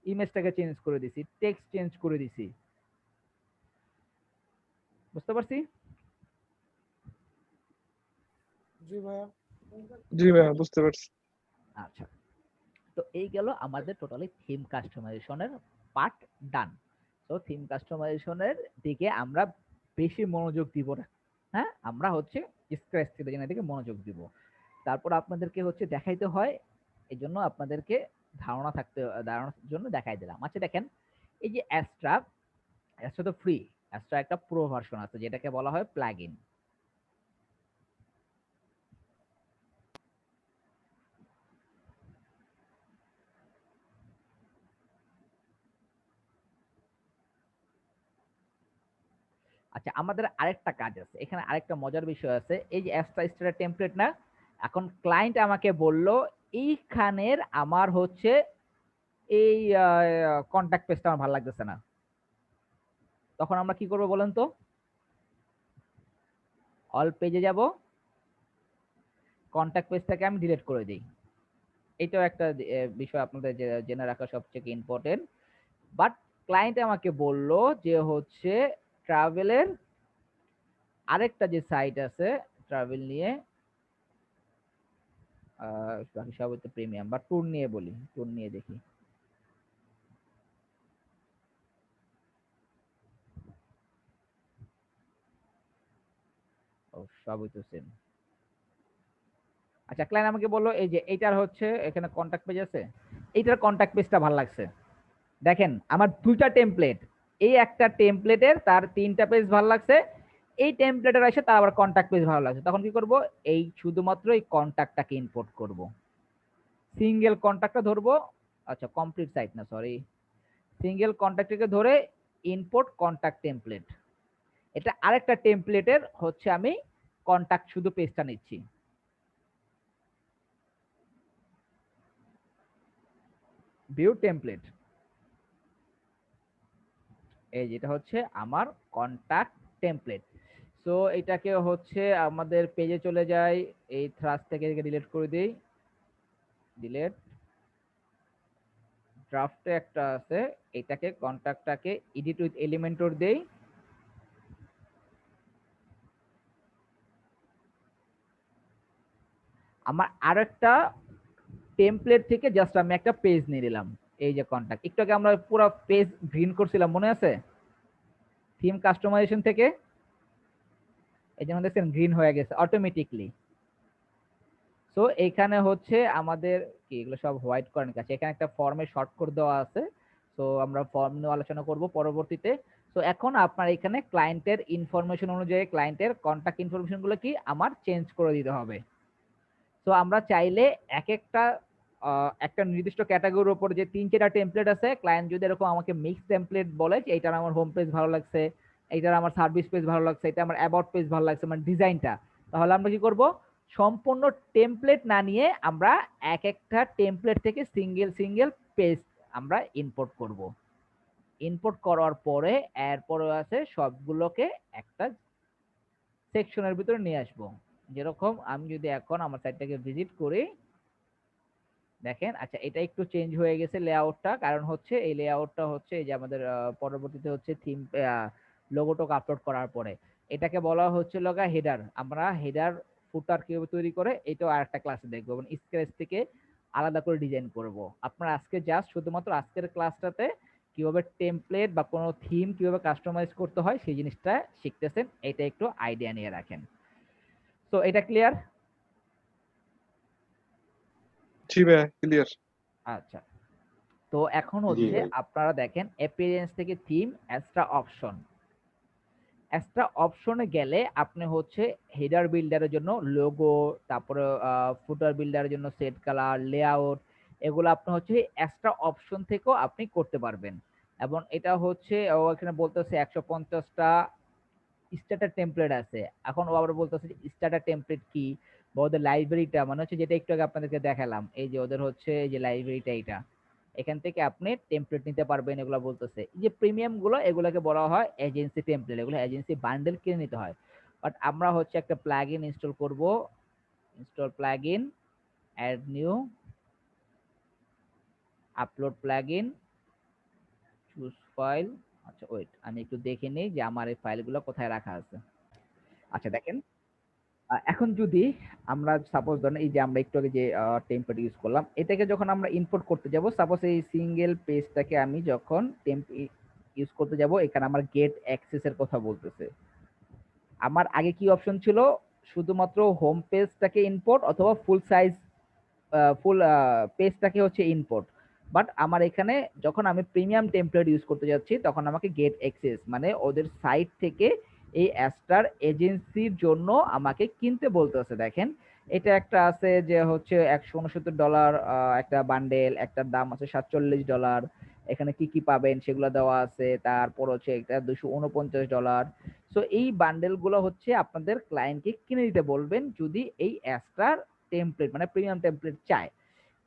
ইমেজটাকে চেঞ্জ করে দিছি, টেক্সট চেঞ্জ করে দিছি। বুঝতে পারছি? জি ভাইয়া বুঝতে পারছি। আচ্ছা, তো এই গেল আমাদের টোটালি থিম কাস্টমাইজেশনের পার্ট ডান। তো থিম কাস্টমাইজেশনের দিকে আমরা বেশি মনোযোগ দিব না, হ্যাঁ, আমরা হচ্ছে স্ক্র্যাচ থেকে ডিজাইনের দিকে মনোযোগ দিব। তারপর আপনাদেরকে হচ্ছে দেখাইতে হয়, এই জন্য আপনাদেরকে ধারণার জন্য দেখাই দিলাম। আচ্ছা দেখেন, এই যে অ্যাস্ট্রা, অ্যাস্ট্রা তো ফ্রি, অ্যাস্ট্রা একটা প্রো ভার্সন আছে যেটাকে বলা হয় প্লাগইন। আচ্ছা, আমাদের আরেকটা কাজ আছে এখানে, আরেকটা মজার বিষয় আছে। এই যে অ্যাস্ট্রা স্টার টেমপ্লেট না, এখন ক্লায়েন্ট আমাকে বলল এইখানের আমার হচ্ছে এই কন্ট্যাক্ট পেজটা আমার ভালো লাগতেছে না, তখন আমরা কি করবো বলেন তো? অল পেজে যাব, কন্ট্যাক্ট পেজটাকে আমি ডিলিট করে দিই। এটাও একটা বিষয় আপনাদের জেনে রাখা সবচেয়ে ইম্পর্টেন্ট। বাট ক্লায়েন্ট আমাকে বলল যে হচ্ছে ট্রাভেলের আরেকটা যে সাইট আছে ট্রাভেল নিয়ে, বাকি সব হচ্ছে প্রিমিয়াম, বা ট্যুর নিয়ে বলি, ট্যুর নিয়ে দেখি। ও সবই তো সেম। আচ্ছা, ক্লায়েন্ট আমাকে বললো এই যে এইটার হচ্ছে এখানে কন্ট্যাক্ট পেজ আছে, এইটার কন্ট্যাক্ট পেজটা ভালো লাগছে। দেখেন আমার দুইটা টেমপ্লেট, এই একটা টেমপ্লেটের তার 3টা পেজ ভালো লাগছে, এই টেমপ্লেটের এসে তার আবার কন্ট্যাক্ট পেজ ভালো লাগছে। তখন কি করব, এই শুধুমাত্র এই কন্ট্যাক্টটাকে ইম্পোর্ট করব, সিঙ্গেল কন্ট্যাক্টটা ধরবো। আচ্ছা, কমপ্লিট সাইট না, সরি, সিঙ্গেল কন্ট্যাক্টকে ধরে ইম্পোর্ট কন্ট্যাক্ট টেমপ্লেট, এটা আরেকটা টেমপ্লেটের হচ্ছে আমি কন্ট্যাক্ট শুধু পেজটা নিচ্ছি। ভিউ টেমপ্লেট, এই যেটা হচ্ছে আমার কন্ট্যাক্ট টেমপ্লেট। সো এটাকে হচ্ছে আমাদের পেজে চলে যায়, এই থ্রাস্ট থেকে ডিলিট করে দিই, ডিলিট। ড্রাফটে একটা আছে, এটাকে কন্ট্যাক্টটাকে এডিট উইথ এলিমেন্টর দেই, আমার আরেকটা টেমপ্লেট থেকে জাস্ট আমি একটা পেজ নিয়ে নিলাম। এই যে কন্টাক্ট, একটু আগে আমরা পুরো পেজ গ্রিন করছিলাম, মনে আছে? থিম কাস্টমাইজেশন থেকে এই যেমন দেখছেন গ্রিন হয়ে গেছে অটোমেটিকলি। সো এইখানে হচ্ছে আমাদের কি এগুলো সব হোয়াইট করেন কাছে, এখানে একটা ফর্মে শর্ট কোড দেওয়া আছে। সো আমরা ফর্ম নিয়ে আলোচনা করব পরবর্তীতে। সো এখন আপনার এখানে ক্লায়েন্টের ইনফরমেশন অনুযায়ী ক্লায়েন্টের কন্টাক্ট ইনফরমেশন গুলো কি আমার চেঞ্জ করে দিতে হবে। সো আমরা চাইলে এক একটা একটা নির্দিষ্ট ক্যাটাগরির উপর যে 3-4টা টেমপ্লেট আছে, ক্লায়েন্ট যদি এরকম আমাকে মিক্স টেমপ্লেট বলে যে এইটার আমার হোম পেজ ভালো লাগছে, এইটার আমার সার্ভিস পেজ ভালো লাগছে, এটা আমার অ্যাবাউট পেজ ভালো লাগছে, মানে ডিজাইনটা, তাহলে আমরা কি করব, সম্পূর্ণ টেমপ্লেট না নিয়ে আমরা এক একটা টেমপ্লেট থেকে সিঙ্গেল সিঙ্গেল পেজ আমরা ইম্পোর্ট করব। ইম্পোর্ট করার পরে এরপরে আছে সবগুলোকে একটা সেকশনের ভিতরে নিয়ে আসব। যেরকম আমি যদি এখন আমার সাইটটাকে ভিজিট করি, দেখেন আচ্ছা এটা একটু চেঞ্জ হয়ে গেছে লেআউটটা, কারণ হচ্ছে এই লেআউটটা হচ্ছে এই যে আমাদের পরবর্তীতে হচ্ছে থিম লোগোটাকে আপলোড করার পরে এটাকে বলা হচ্ছে লগা হেডার। আমরা হেডার ফুটার কিভাবে তৈরি করে এটাও আরেকটা ক্লাসে দেখবো, এবং স্ক্র্যাচ থেকে আলাদা করে ডিজাইন করব। আপনারা আজকে জাস্ট শুধুমাত্র আজকের ক্লাসটাতে কিভাবে টেমপ্লেট বা কোনো থিম কিভাবে কাস্টমাইজ করতে হয় সেই জিনিসটা শিখতেছেন, এটা একটু আইডিয়া নিয়ে রাখেন। তো এটা ক্লিয়ার? জি ভাইয়া, ক্লিয়ার। আচ্ছা, তো এখন হচ্ছে আপনারা দেখেন অ্যাপিয়ারেন্স থেকে থিম এক্সট্রা অপশন। এক্সট্রা অপশনে গেলে আপনি হচ্ছে হেডার বিল্ডারের জন্য লোগো, তারপরে ফুটার বিল্ডারের জন্য সেট কালার, লেআউট, এগুলো আপনি হচ্ছে এক্সট্রা অপশন থেকেও আপনি করতে পারবেন। এবং এটা হচ্ছে ও এখানে বলতেছে 150টা স্ট্যাটার টেমপ্লেট আছে। এখন ও আবার বলতেছে যে স্ট্যাটার টেমপ্লেট কি, বা ওদের লাইব্রেরিটা মানে হচ্ছে যেটা একটু আগে আপনাদেরকে দেখালাম, এই যে ওদের হচ্ছে এই যে লাইব্রেরিটা, এটা এখান থেকে আপনি টেমপ্লেট নিতে পারবেন এগুলো বলতেছে। এই যে প্রিমিয়াম গুলো এগুলোকে বলা হয় এজেন্সি টেমপ্লেট, এগুলো এজেন্সি বান্ডেল কিনে নিতে হয়। বাট আমরা হচ্ছে একটা প্লাগইন ইনস্টল করব, install plugin, add new, upload plugin, choose file. আচ্ছা ওয়েট, আমি একটু দেখে নিই যে আমার এই ফাইলগুলো কোথায় রাখা আছে। আচ্ছা দেখেন, এখন যদি আমরা সাপোজ ধরেন এই যে আমরা একটু আগে যে টেমপ্লেট ইউজ করলাম, এটাকে যখন আমরা ইম্পোর্ট করতে যাব, সাপোজ এই সিঙ্গেল পেজটাকে আমি যখন টেম্প ইউজ করতে যাব, এখানে আমার গেট অ্যাক্সেস এর কথা বলতেছে। আমার আগে কি অপশন ছিল, শুধুমাত্র হোম পেজটাকে ইম্পোর্ট অথবা ফুল সাইজ ফুল পেজটাকে হচ্ছে ইম্পোর্ট। বাট আমার এখানে যখন আমি প্রিমিয়াম টেমপ্লেট ইউজ করতে যাচ্ছি তখন আমাকে গেট অ্যাক্সেস মানে ওদের সাইট থেকে এই অ্যাস্টার এজেন্সির জন্য আমাকে কিনতে বলতেছে। দেখেন এটা একটা আছে যে হচ্ছে $169 একটা বান্ডেল, একটার দাম আছে $47। এখানে কি কি পাবেন সেগুলো দেওয়া আছে, তারপর হচ্ছে এটা $249। সো এই বান্ডেল গুলো হচ্ছে আপনাদের ক্লায়েন্টকে কিনে দিতে বলবেন যদি এই অ্যাস্টার টেমপ্লেট মানে প্রিমিয়াম টেমপ্লেট চায়।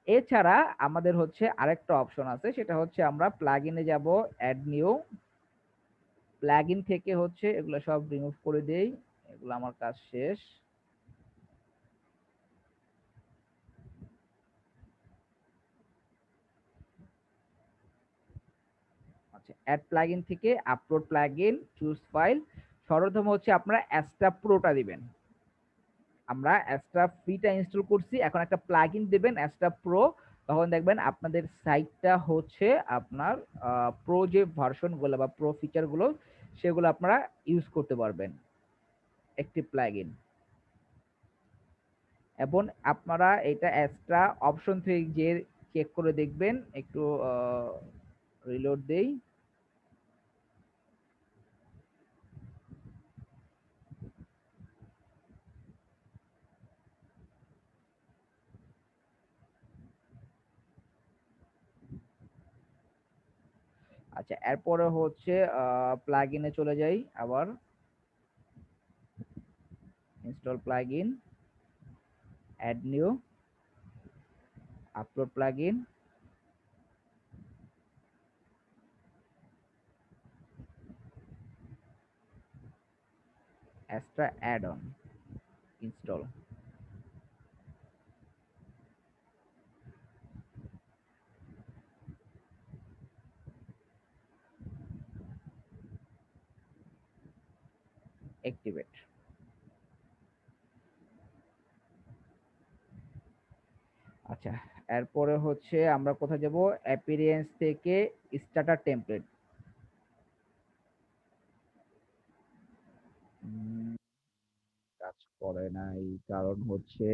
এছাড়া আমাদের হচ্ছে আরেকটা অপশন আছে, সেটা হচ্ছে আমরা প্লাগইনে যাব, অ্যাড নিউ, প্লাগইন থেকে হচ্ছে এগুলো সব রিমুভ করে দেই, এগুলো আমার কাজ শেষ। আচ্ছা, অ্যাড প্লাগইন থেকে আপলোড প্লাগইন, চুজ ফাইল, সর্বপ্রথম হচ্ছে আপনারা অ্যাস্ট্রা প্রোটা দিবেন। আমরা অ্যাস্ট্রা ফ্রিটা ইনস্টল করছি, এখন একটা প্লাগইন দিবেন অ্যাস্ট্রা প্রো, তখন দেখবেন আপনাদের সাইটটা হচ্ছে আপনার প্রো যে ভার্সন গুলো বা প্রো ফিচার গুলো সেগুলো আপনারা ইউজ করতে পারবেন একটি প্লাগইন। এবং আপনারা এটা এক্সট্রা অপশন থেকে যে চেক করে দেখবেন, একটু রিলোড দেই। আচ্ছা এরপরে হচ্ছে প্লাগইনে চলে যাই, আবার install plugin, add new, upload plugin, extra add-on, install. Activate. আচ্ছা, এরপরে হচ্ছে আমরা কোথায় যাব? অ্যাপিয়ারেন্স থেকে স্টার্টার টেমপ্লেট। কাজ করে নাই, কারণ হচ্ছে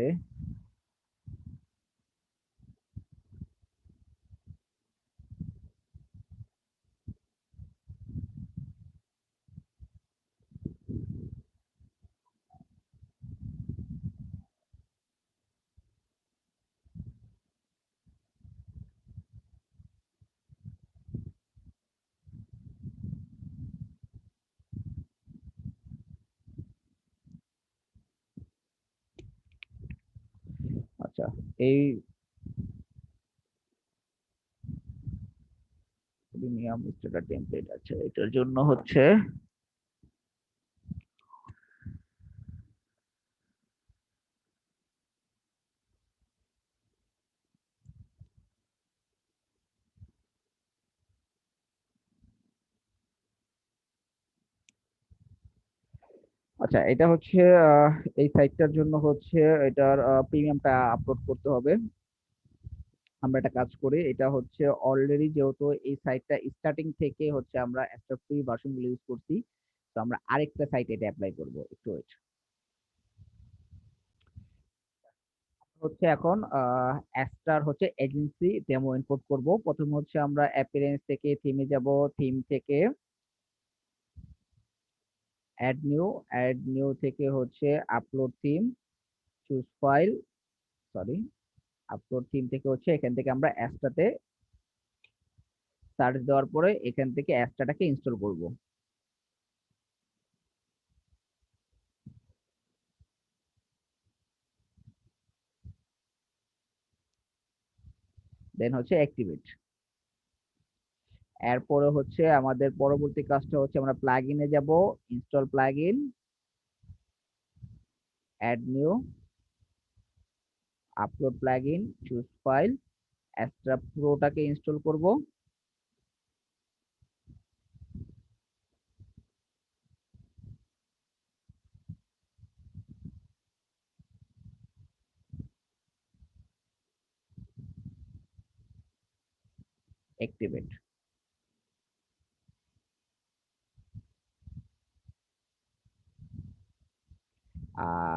আচ্ছা এই প্রিমিয়াম স্টার্টার টেমপ্লেট আছে, এটার জন্য হচ্ছে আচ্ছা এটা হচ্ছে এই সাইটটার জন্য হচ্ছে এটার প্রিমিয়ামটা আপলোড করতে হবে। আমরা একটা কাজ করি, এটা হচ্ছে অলরেডি যেহেতু এই সাইটটা স্টার্টিং থেকে হচ্ছে আমরা একটা ফ্রি ভার্সন গুলো ইউজ করছি, তো আমরা আরেকটা সাইট এটা অ্যাপ্লাই করব, একটু ওয়েট। হচ্ছে এখন অ্যাস্টার হচ্ছে এজেন্সি ডেমো ইম্পোর্ট করব। প্রথমে হচ্ছে আমরা অ্যাপিয়ারেন্স থেকে থিমে যাব, থিম থেকে অ্যাড নিউ থেকে হচ্ছে upload theme, choose file, sorry, upload theme থেকে হচ্ছে এখান থেকে আমরা অ্যাস্টাতে সার্চ দেওয়ার পরে এখান থেকে অ্যাস্টাটাকে ইনস্টল করব। দেন হচ্ছে অ্যাক্টিভেট। এরপরে হচ্ছে আমাদের পরবর্তী কাজটা হচ্ছে আমরা প্লাগইনে যাব, install plugin, add new, upload plugin, choose file, Astra প্রোটাকে ইনস্টল করব। অ্যাক্টিভেট।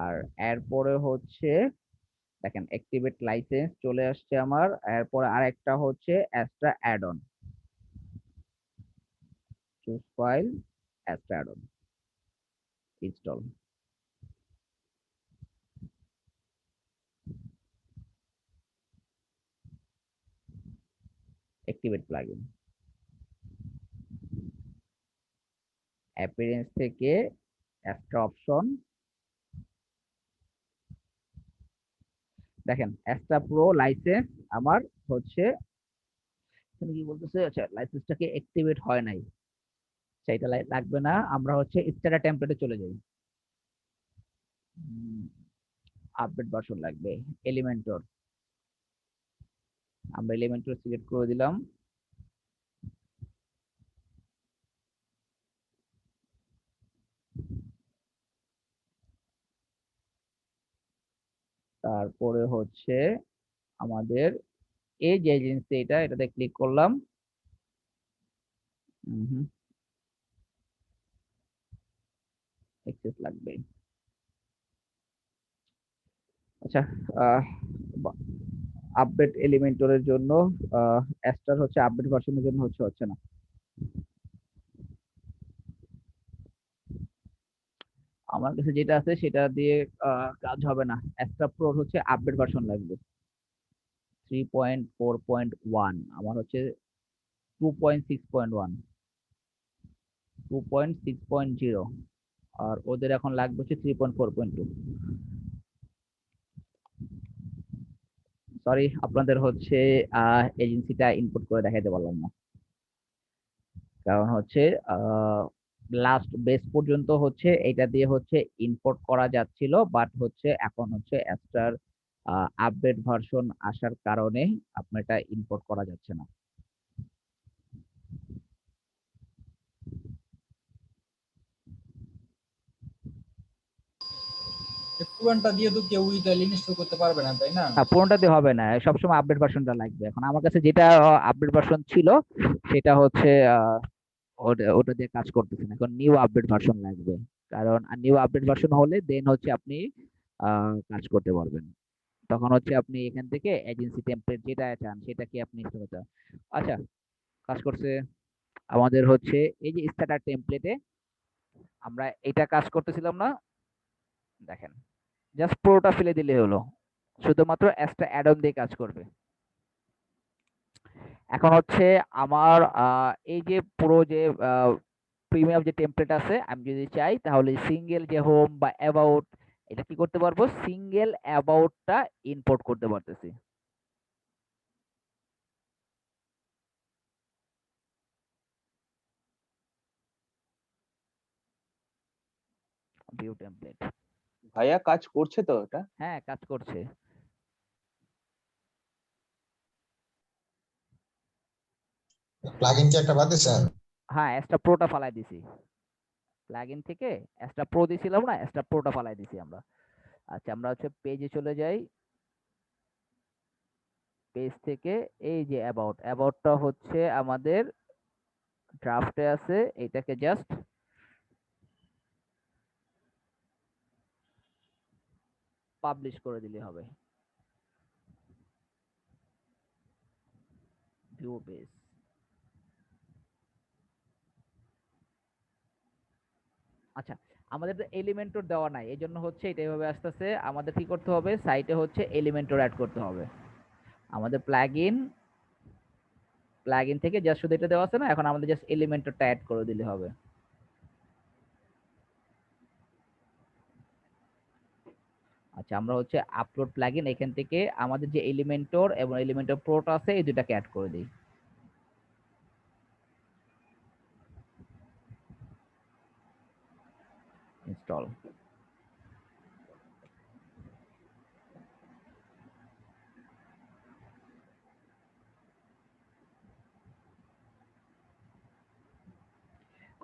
আর এরপরে হচ্ছে দেখেন অ্যাক্টিভেট লাইসেন্স চলে আসছে আমার। এরপরে আরেকটা হচ্ছে Astra add on, choose file, Astra add on, install, activate plugin. Appearance থেকে অ্যাস্ট্রা অপশন, দেখেন অ্যাস্ট্রা প্রো লাইসেন্স আমার হচ্ছে এখানে কি বলতেছে, আচ্ছা লাইসেন্সটাকে অ্যাক্টিভেট হয় নাই, সেইটা লাগবে না, আমরা হচ্ছে স্ট্যাটাস টেমপ্লেটে চলে যাই। আপডেট ভার্সন লাগবে, এলিমেন্টর, আমরা এলিমেন্টর সিলেক্ট করে দিলাম। তারপরে হচ্ছে আমাদের এই যে এজেন্সি এটাতে ক্লিক করলাম। অ্যাক্সেস লাগবে। আচ্ছা, আপডেট এলিমেন্টরের জন্য অ্যাস্টার হচ্ছে আপডেট ভার্সনের জন্য হচ্ছে না। আমার কাছে যেটা আছে সেটা দিয়ে কাজ হবে না, অ্যাস্ট্রা প্রোর হচ্ছে আপডেট ভার্সন লাগবে 3.4.1, আমার হচ্ছে 2.6.1, 2.6.0, আর ওদের এখন লাগবে হচ্ছে 3.4.2। সরি, আপনাদের হচ্ছে এজেন্সিটা ইনপুট করে দেখাইতে পারলাম না, কারণ হচ্ছে লাস্ট বেস পর্যন্ত হচ্ছে এটা দিয়ে হচ্ছে ইম্পোর্ট করা যাচ্ছিল, বাট হচ্ছে এখন হচ্ছে অ্যাস্টার আপডেট ভার্সন আসার কারণে আপনার এটা ইম্পোর্ট করা যাচ্ছে না। এই পুরানটা দিয়ে তো কেউ তাহলে ইনস্টল করতে পারবে না, তাই না? না, পুরোনোটাতে হবে না, সবসময় আপডেট ভার্সনটা লাগবে। এখন আমার কাছে যেটা আপডেট ভার্সন ছিল সেটা হচ্ছে ওটা দিয়ে কাজ করতেছে না, এখন নিউ আপডেট ভার্সন লাগবে। কারণ নিউ আপডেট ভার্সন হলে দেন হচ্ছে আপনি কাজ করতে পারবেন। তখন হচ্ছে আপনি এখান থেকে এজেন্সি টেমপ্লেট যেটা চান সেটা কি আপনি ইনস্টল করতে পারবেন। আচ্ছা, কাজ করছে আমাদের হচ্ছে এই যে স্টার্টার টেমপ্লেটে আমরা এটা কাজ করতেছিলাম না, দেখেন জাস্ট পুরোটা ফেলে দিলে হলো, শুধুমাত্র একটা অ্যাড অন দিয়ে কাজ করবে। এখন হচ্ছে আমার এই যে পুরো যে প্রিমিয়াম যে টেমপ্লেট আছে, আমি যদি চাই তাহলে সিঙ্গেল যে হোম বা অ্যাবাউট, এটা কি করতে পারবো, সিঙ্গেল অ্যাবাউটটা ইম্পোর্ট করতে পারতেছি। ভিউ টেমপ্লেট, ভাইয়া কাজ করছে তো ওটা? হ্যাঁ কাজ করছে। প্লাগইন কি একটা বাদ দিছেন? হ্যাঁ, এক্সট্রা প্রোটা ফালাই দিছি, প্লাগইন থেকে এক্সট্রা প্রো দিছিলাম না, এক্সট্রা প্রোটা ফালাই দিছি আমরা। আচ্ছা, আমরা হচ্ছে পেজে চলে যাই, পেজ থেকে এই যে অ্যাবাউট, অ্যাবাউটটা হচ্ছে আমাদের ড্রাফটে আছে, এটাকে জাস্ট পাবলিশ করে দিলে হবে। ভিউ পেজ, আচ্ছা আমাদের তো এলিমেন্টর দেওয়া নাই, এই জন্য হচ্ছে এটা এভাবে আসতেছে। আমাদের কি করতে হবে, সাইটে হচ্ছে এলিমেন্টর অ্যাড করতে হবে। আমাদের প্লাগইন থেকে জাস্ট শুধু এটা দেওয়া আছে না, এখন আমাদের জাস্ট এলিমেন্টরটা অ্যাড করে দিলে হবে। আচ্ছা, আমরা হচ্ছে আপলোড প্লাগইন, এখান থেকে আমাদের যে এলিমেন্টর এবং এলিমেন্টর প্রোটা আছে এই দুটাকে অ্যাড করে দিই। ইনস্টল,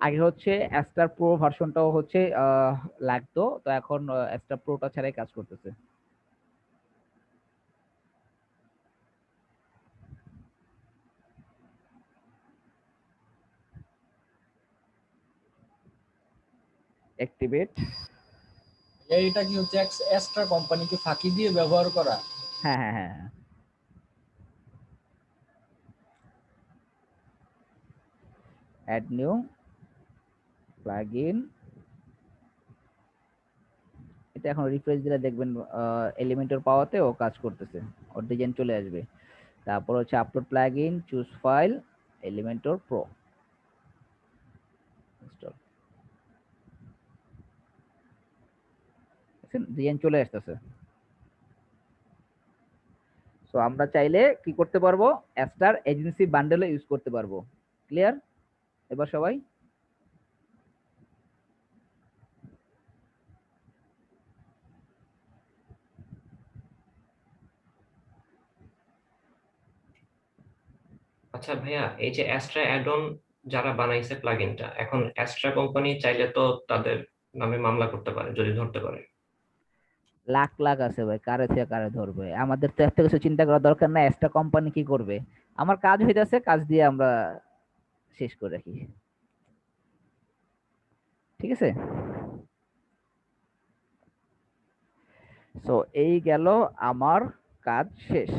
আগে হচ্ছে অ্যাস্টার প্রো ভার্সনটাও হচ্ছে লাগতো, তো এখন অ্যাস্টার প্রোটা ছাড়াই কাজ করতেছে। অ্যাক্টিভেট, এইটা কি হচ্ছে এক্সট্রা কোম্পানিকে ফাঁকি দিয়ে ব্যবহার করা? হ্যাঁ হ্যাঁ হ্যাঁ হ্যাঁ। অ্যাড নিউ প্লাগইন, এটা এখন রিফ্রেশ দিলে দেখবেন এলিমেন্টর পাওয়াতে ও কাজ করতেছে, ওর ডিজাইন চলে আসবে। তারপর হচ্ছে upload plugin, choose file, Elementor pro, install, design চলে আসতেছে। সো আমরা চাইলে কি করতে পারবো, অ্যাস্টার এজেন্সি বান্ডেলও ইউজ করতে পারবো। ক্লিয়ার এবার সবাই? আচ্ছা ভাইয়া, এই যে অ্যাস্ট্রা অ্যাডন যারা বানাইছে প্লাগইনটা, এখন অ্যাস্ট্রা কোম্পানি চাইলে তো তাদের নামে মামলা করতে পারে যদি ধরতে পারে। লাখ লাখ আছে ভাই, কারে থেকে কারে ধরবে, আমাদের তো একটা কিছু চিন্তা করার দরকার নাই, একটা কোম্পানি কি করবে, আমার কাজ হইতাছে, কাজ দিয়ে আমরা শেষ করে রাখি, ঠিক আছে? সো এই গেল আমার কাজ শেষ।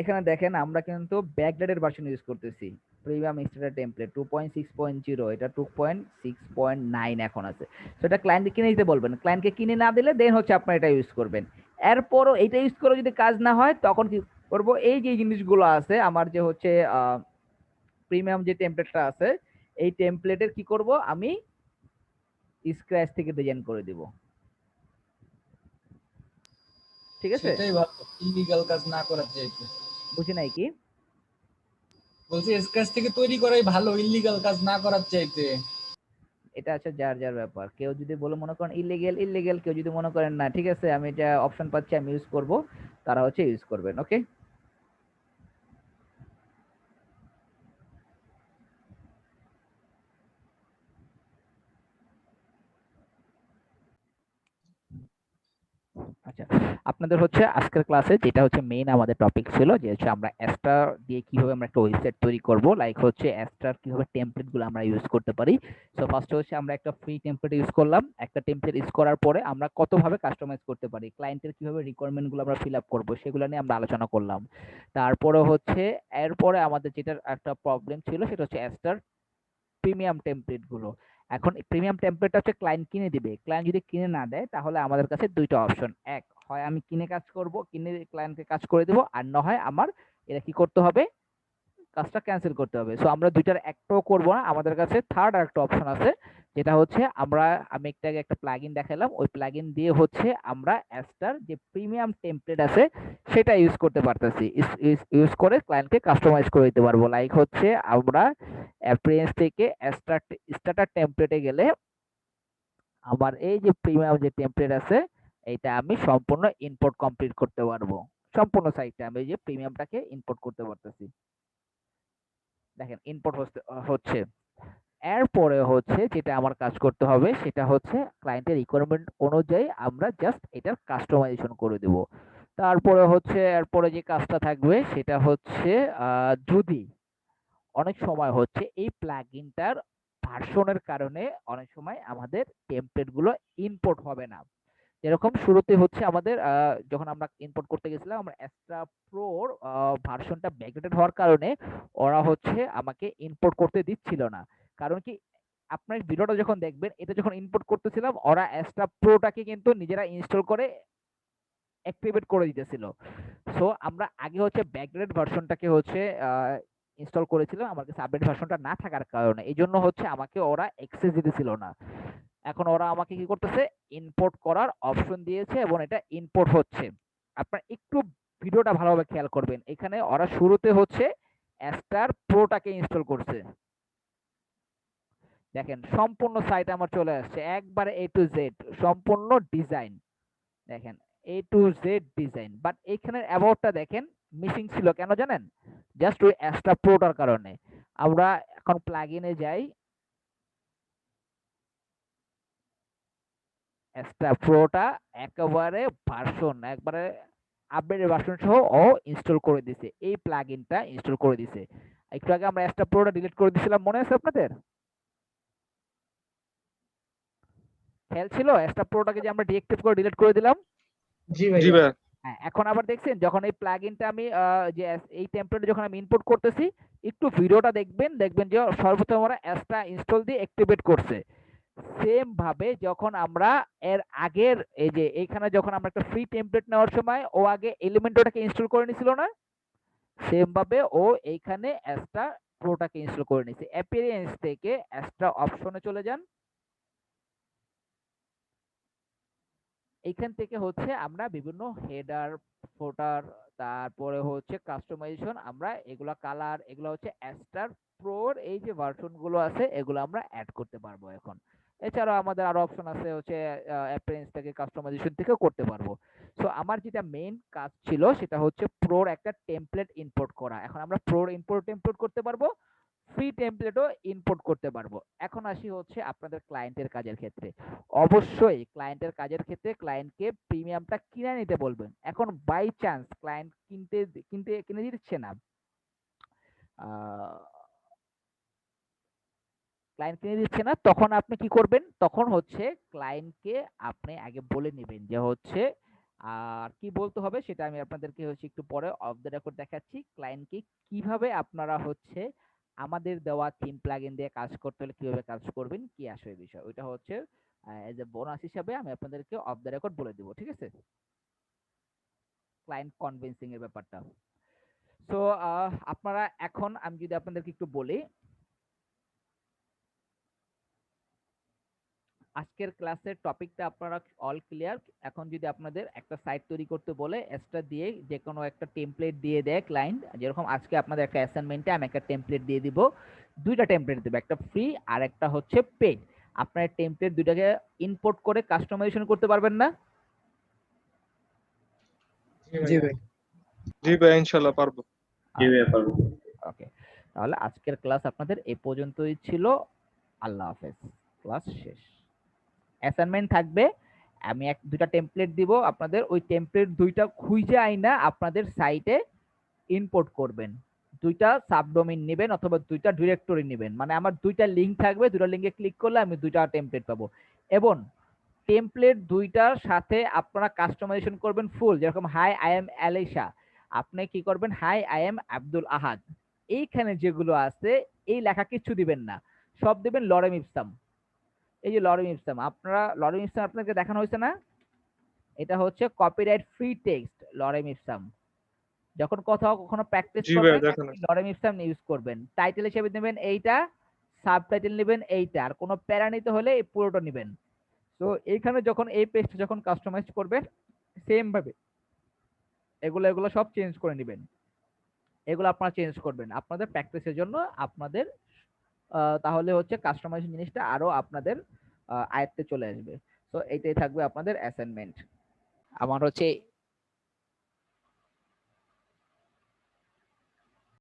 এখানে দেখেন আমরা কিন্তু ব্যাকডেটেড ভার্সন ইউজ করতেছি, প্রিমিয়াম স্টার্টার টেমপ্লেট 2.6.0, এটা 2.6.9 এখন আছে। তো এটা ক্লায়েন্টকে কিনে দিতে বলবেন, ক্লায়েন্টকে কিনে না দিলে দেন হচ্ছে আপনার এটা ইউজ করবেন। এরপরও এটা ইউজ করে যদি কাজ না হয় তখন কি করব, এই যে জিনিসগুলো আছে আমার যে হচ্ছে প্রিমিয়াম যে টেমপ্লেটটা আছে, এই টেমপ্লেটের কি করব, আমি স্ক্র্যাচ থেকে ডিজাইন করে দিব, ঠিক আছে? সেটাই ভালো, ইলিগাল কাজ না করার চাইতে। বুঝি নাই কি বলছি স্ক্র্যাচ থেকে তৈরি করাই ভালো, ইলিগাল কাজ না করার চাইতে। এটা আছে যার যার ব্যাপার, কেউ যদি বলে মনে করেন ইলিগেল ইলিগেল, কেউ যদি মনে করেন না ঠিক আছে আমি এটা অপশন পাচ্ছি আমি ইউজ করব, তারা হচ্ছে ইউজ করবেন। ওকে, আপনাদের হচ্ছে আজকের ক্লাসে যেটা হচ্ছে মেইন আমাদের টপিক ছিল যে হচ্ছে আমরা অ্যাস্ট্রা দিয়ে কিভাবে আমরা একটা ওয়েবসাইট তৈরি করব, লাইক হচ্ছে অ্যাস্ট্রার কিভাবে টেমপ্লেট গুলো আমরা ইউজ করতে পারি। সো ফার্স্টে হচ্ছে আমরা একটা ফ্রি টেমপ্লেট ইউজ করলাম। একটা টেমপ্লেট ইউজ করার পরে আমরা কতভাবে কাস্টমাইজ করতে পারি, ক্লায়েন্টের কিভাবে রিকোয়ারমেন্ট গুলো আমরা ফিল আপ করবো, সেগুলো নিয়ে আমরা আলোচনা করলাম। তারপরে হচ্ছে এরপরে আমাদের যেটার একটা প্রবলেম ছিল সেটা হচ্ছে অ্যাস্ট্রার প্রিমিয়াম টেমপ্লেট গুলো। এখন প্রিমিয়াম টেমপ্লেটটা হচ্ছে ক্লায়েন্ট কিনে দিবে, ক্লায়েন্ট যদি কিনে না দেয় তাহলে আমাদের কাছে দুইটা অপশন, এক হয় আমি কিনে কাজ করব, কিনে ক্লায়েন্টকে কাজ করে দেবো, আর না হয় আমার এটা কি করতে হবে, কাজটা ক্যান্সেল করতে হবে। সো আমরা দুইটার একটাও করব না, আমাদের কাছে থার্ড আর একটা অপশন আছে, যেটা হচ্ছে আমি একটু আগে একটা প্লাগইন দেখালাম, ওই প্লাগইন দিয়ে হচ্ছে আমরা অ্যাস্টার যে প্রিমিয়াম টেমপ্লেট আছে সেটা ইউজ করতে পারতেছি, ইউজ করে ক্লায়েন্টকে কাস্টমাইজ করে দিতে পারবো। লাইক হচ্ছে আমরা অ্যাপ্রিয়েন্স থেকে স্টার্টার টেমপ্লেটে গেলে আমার এই যে প্রিমিয়াম যে টেমপ্লেট আছে এটা আমি সম্পূর্ণ ইম্পোর্ট কমপ্লিট করতে পারবো। সম্পূর্ণ সাইটটা আমি এই যে প্রিমিয়ামটাকে ইম্পোর্ট করতে পারতেছি। দেখেন ইম্পোর্ট হচ্ছে। এরপরে হচ্ছে যেটা আমার কাজ করতে হবে সেটা হচ্ছে ক্লায়েন্টের রিকোয়ারমেন্ট অনুযায়ী আমরা জাস্ট এটার কাস্টমাইজেশন করে দেব। তারপরে হচ্ছে এরপরে যে কাজটা থাকবে সেটা হচ্ছে যদি অনেক সময় হচ্ছে এই প্লাগইনটার ভার্সনের কারণে অনেক সময় আমাদের টেমপ্লেট গুলো ইম্পোর্ট হবে না। যেরকম শুরুতে হচ্ছে আমাদের যখন আমরা ইম্পোর্ট করতে গেছিলাম, আমরা এক্সট্রা প্রোর ভার্সনটা ব্যাকডেটেড হওয়ার কারণে ওরা হচ্ছে আমাকে ইম্পোর্ট করতে দিচ্ছিল না। কারণ কি, আপনার ভিডিওটা যখন দেখবেন, এটা যখন ইম্পোর্ট করতেছিলাম ওরা এক্সট্রা প্রোটাকে কিন্তু নিজেরা ইনস্টল করে অ্যাক্টিভেট করে দিতেছিল। সো আমরা আগে হচ্ছে ব্যাকডেটেড ভার্সনটাকে হচ্ছে ইনস্টল করেছিলাম, আমার কাছে আপডেট ভার্সনটা না থাকার কারণে, এই জন্য হচ্ছে আমাকে ওরা অ্যাক্সেস দিতেছিল না। এখন ওরা আমাকে কি করতেছে, ইম্পোর্ট করার অপশন দিয়েছে এবং এটা ইম্পোর্ট হচ্ছে। আপনার একটু ভিডিওটা ভালোভাবে খেয়াল করবেন, এখানে ওরা শুরুতে হচ্ছে অ্যাস্টার প্রোটাকে ইনস্টল করছে। দেখেন সম্পূর্ণ সাইট আমার চলে আসছে একবারে এ টু জেড সম্পূর্ণ ডিজাইন। দেখেন এ টু জেড ডিজাইন, বাট এইখানের অ্যাবাউটটা দেখেন মিসিং ছিল, কেন জানেন? জাস্ট ওই অ্যাস্টার প্রোটার কারণে। আমরা এখন প্লাগইনে যাই, এক্সট্রা প্রোটা একেবারে একবারে আপডেটেড ভার্সন সহ ও ইনস্টল করে দিছে, এই প্লাগইনটা ইনস্টল করে দিছে। একটু আগে আমরা এক্সট্রা প্রোটা ডিলিট করে দিয়েছিলাম, মনে আছে আপনাদের? খেয়াল ছিল এক্সট্রা প্রোটাকে যে আমরা ডিএক্টিভ করে ডিলিট করে দিলাম? জি জি ভাইয়া। ভাইয়া। হ্যাঁ, এখন আবার দেখছেন যখন এই প্লাগইনটা আমি যে এই টেমপ্লেটে যখন আমি ইম্পোর্ট করতেছি, একটু ভিডিওটা দেখবেন যে সর্বপ্রথম আমরা অ্যাস্ট্রা ইনস্টল দিয়ে অ্যাক্টিভেট করছে। সেম ভাবে যখন আমরা এর আগের এই যে এইখানে যখন আমরা একটা ফ্রি টেমপ্লেট নেওয়ার সময় ও আগে এলিমেন্টরটাকে ইনস্টল করে নিছিল না, সেম ভাবে ও এইখানে অ্যাস্ট্রা প্রোটাকে ইনস্টল করে নিছে। অ্যাপিয়ারেন্স থেকে অ্যাস্ট্রা অপশনে চলে যান, এইখান থেকে হচ্ছে আমরা বিভিন্ন হেডার, ফুটার, তারপরে হচ্ছে কাস্টমাইজেশন, আমরা এগুলা কালার, এগুলো হচ্ছে অ্যাস্টার প্রোর এই যে ভার্সন গুলো আছে এগুলো আমরা অ্যাড করতে পারবো এখন। এছাড়াও আমাদের আরো অপশন আছে হচ্ছে অ্যাপিয়ারেন্স থেকে কাস্টমাইজেশন থেকেও করতে পারবো। সো আমার যেটা মেইন কাজ ছিল সেটা হচ্ছে প্রোর একটা টেমপ্লেট ইম্পোর্ট করা। এখন আমরা প্রোর ইম্পোর্ট করতে পারবো, ফ্রি টেমপ্লেটও ইম্পোর্ট করতে পারবো। এখন আসি হচ্ছে আপনাদের ক্লায়েন্টের কাজের ক্ষেত্রে। অবশ্যই ক্লায়েন্টের কাজের ক্ষেত্রে ক্লায়েন্টকে প্রিমিয়ামটা কিনে নিতে বলবেন। এখন বাই চান্স ক্লায়েন্ট কিনে দিচ্ছে না, ক্লায়েন্ট কিনে দিচ্ছে না, তখন আপনি কি করবেন? তখন হচ্ছে ক্লায়েন্টকে আপনি আগে বলে নেবেন যে হচ্ছে আর কি বলতে হবে সেটা আমি আপনাদেরকে হচ্ছে একটু পরে অফ দ্য রেকর্ড দেখাচ্ছি। ক্লায়েন্টকে কিভাবে আপনারা হচ্ছে আমাদের দেওয়া থিম প্লাগইন দিয়ে কাজ করতে হলে কিভাবে কাজ করবেন, কি আসবে বিষয়, ওইটা হচ্ছে এজ এ বোনাস হিসাবে আমি আপনাদেরকে অফ দ্য রেকর্ড বলে দিব, ঠিক আছে? ক্লায়েন্ট কনভিন্সিং এর ব্যাপারটা। সো আপনারা এখন আমি যদি আপনাদেরকে একটু বলি, আজকের ক্লাসের টপিকটা আপনারা অল ক্লিয়ার। এখন যদি আপনাদের একটা সাইট তৈরি করতে বলে এক্সট্রা দিয়ে যে কোনো একটা টেমপ্লেট দিয়ে দেয় ক্লায়েন্ট, যেরকম আজকে আপনাদের একটা অ্যাসাইনমেন্টে আমি একটা টেমপ্লেট দিয়ে দিব, দুইটা টেমপ্লেট দেবো, একটা ফ্রি আর একটা হচ্ছে পেড। আপনার টেমপ্লেট দুইটাকে ইম্পোর্ট করে কাস্টমাইজেশন করতে পারবেন না? জি ভাই। জি ভাইয়া, ইনশাল্লাহ পারবো। ওকে, তাহলে আজকের ক্লাস আপনাদের এই পর্যন্তই ছিল। আল্লাহ হাফেজ, ক্লাস শেষ। অ্যাসাইনমেন্ট থাকবে, আমি দুইটা টেমপ্লেট দিব আপনাদের, ওই টেমপ্লেট দুইটা খুঁজে আইনা আপনাদের সাইটে ইম্পোর্ট করবেন। দুইটা সাবডোমেইন নেবেন অথবা দুইটা ডিরেক্টরি নেবেন, মানে আমার দুইটা লিঙ্ক থাকবে, দুইটা লিঙ্কে ক্লিক করলে আমি দুইটা টেমপ্লেট পাবো। এবং টেমপ্লেট দুইটার সাথে আপনারা কাস্টমাইজেশন করবেন ফুল, যেরকম হাই আই এম অ্যালিশা, আপনি কি করবেন হাই আই এম আব্দুল আহাদ, এইখানে যেগুলো আছে এই লেখা কিচ্ছু দিবেন না, সব দিবেন লরেম ইপসাম। এই যে লরেম ইপসাম, আপনারা লরেম ইপসাম আপনাকে দেখানো হয়েছে না, এটা হচ্ছে copyright free text lorem ipsum. যখন কোথাও কখনো প্র্যাকটিস জি করবেন ভাইয়া দেখানো লরেম ইপসাম ইউজ করবেন। টাইটেল হিসেবে নেবেন এইটা, সাবটাইটেল নেবেন এইটা, আর কোনো প্যারা নিতে হলে এই পুরোটা নেবেন। তো এইখানে যখন এই পেজটা যখন কাস্টমাইজ করবেন সেম ভাবে এগুলো সব চেঞ্জ করে নেবেন। এগুলো আপনারা চেঞ্জ করবেন আপনাদের প্র্যাকটিসের জন্য, আপনাদের তাহলে হচ্ছে কাস্টমাইজেশন জিনিসটা আরো আপনাদের আয়ত্তে চলে আসবে। তো এইটাই থাকবে আপনাদের অ্যাসাইনমেন্ট। আমার হচ্ছে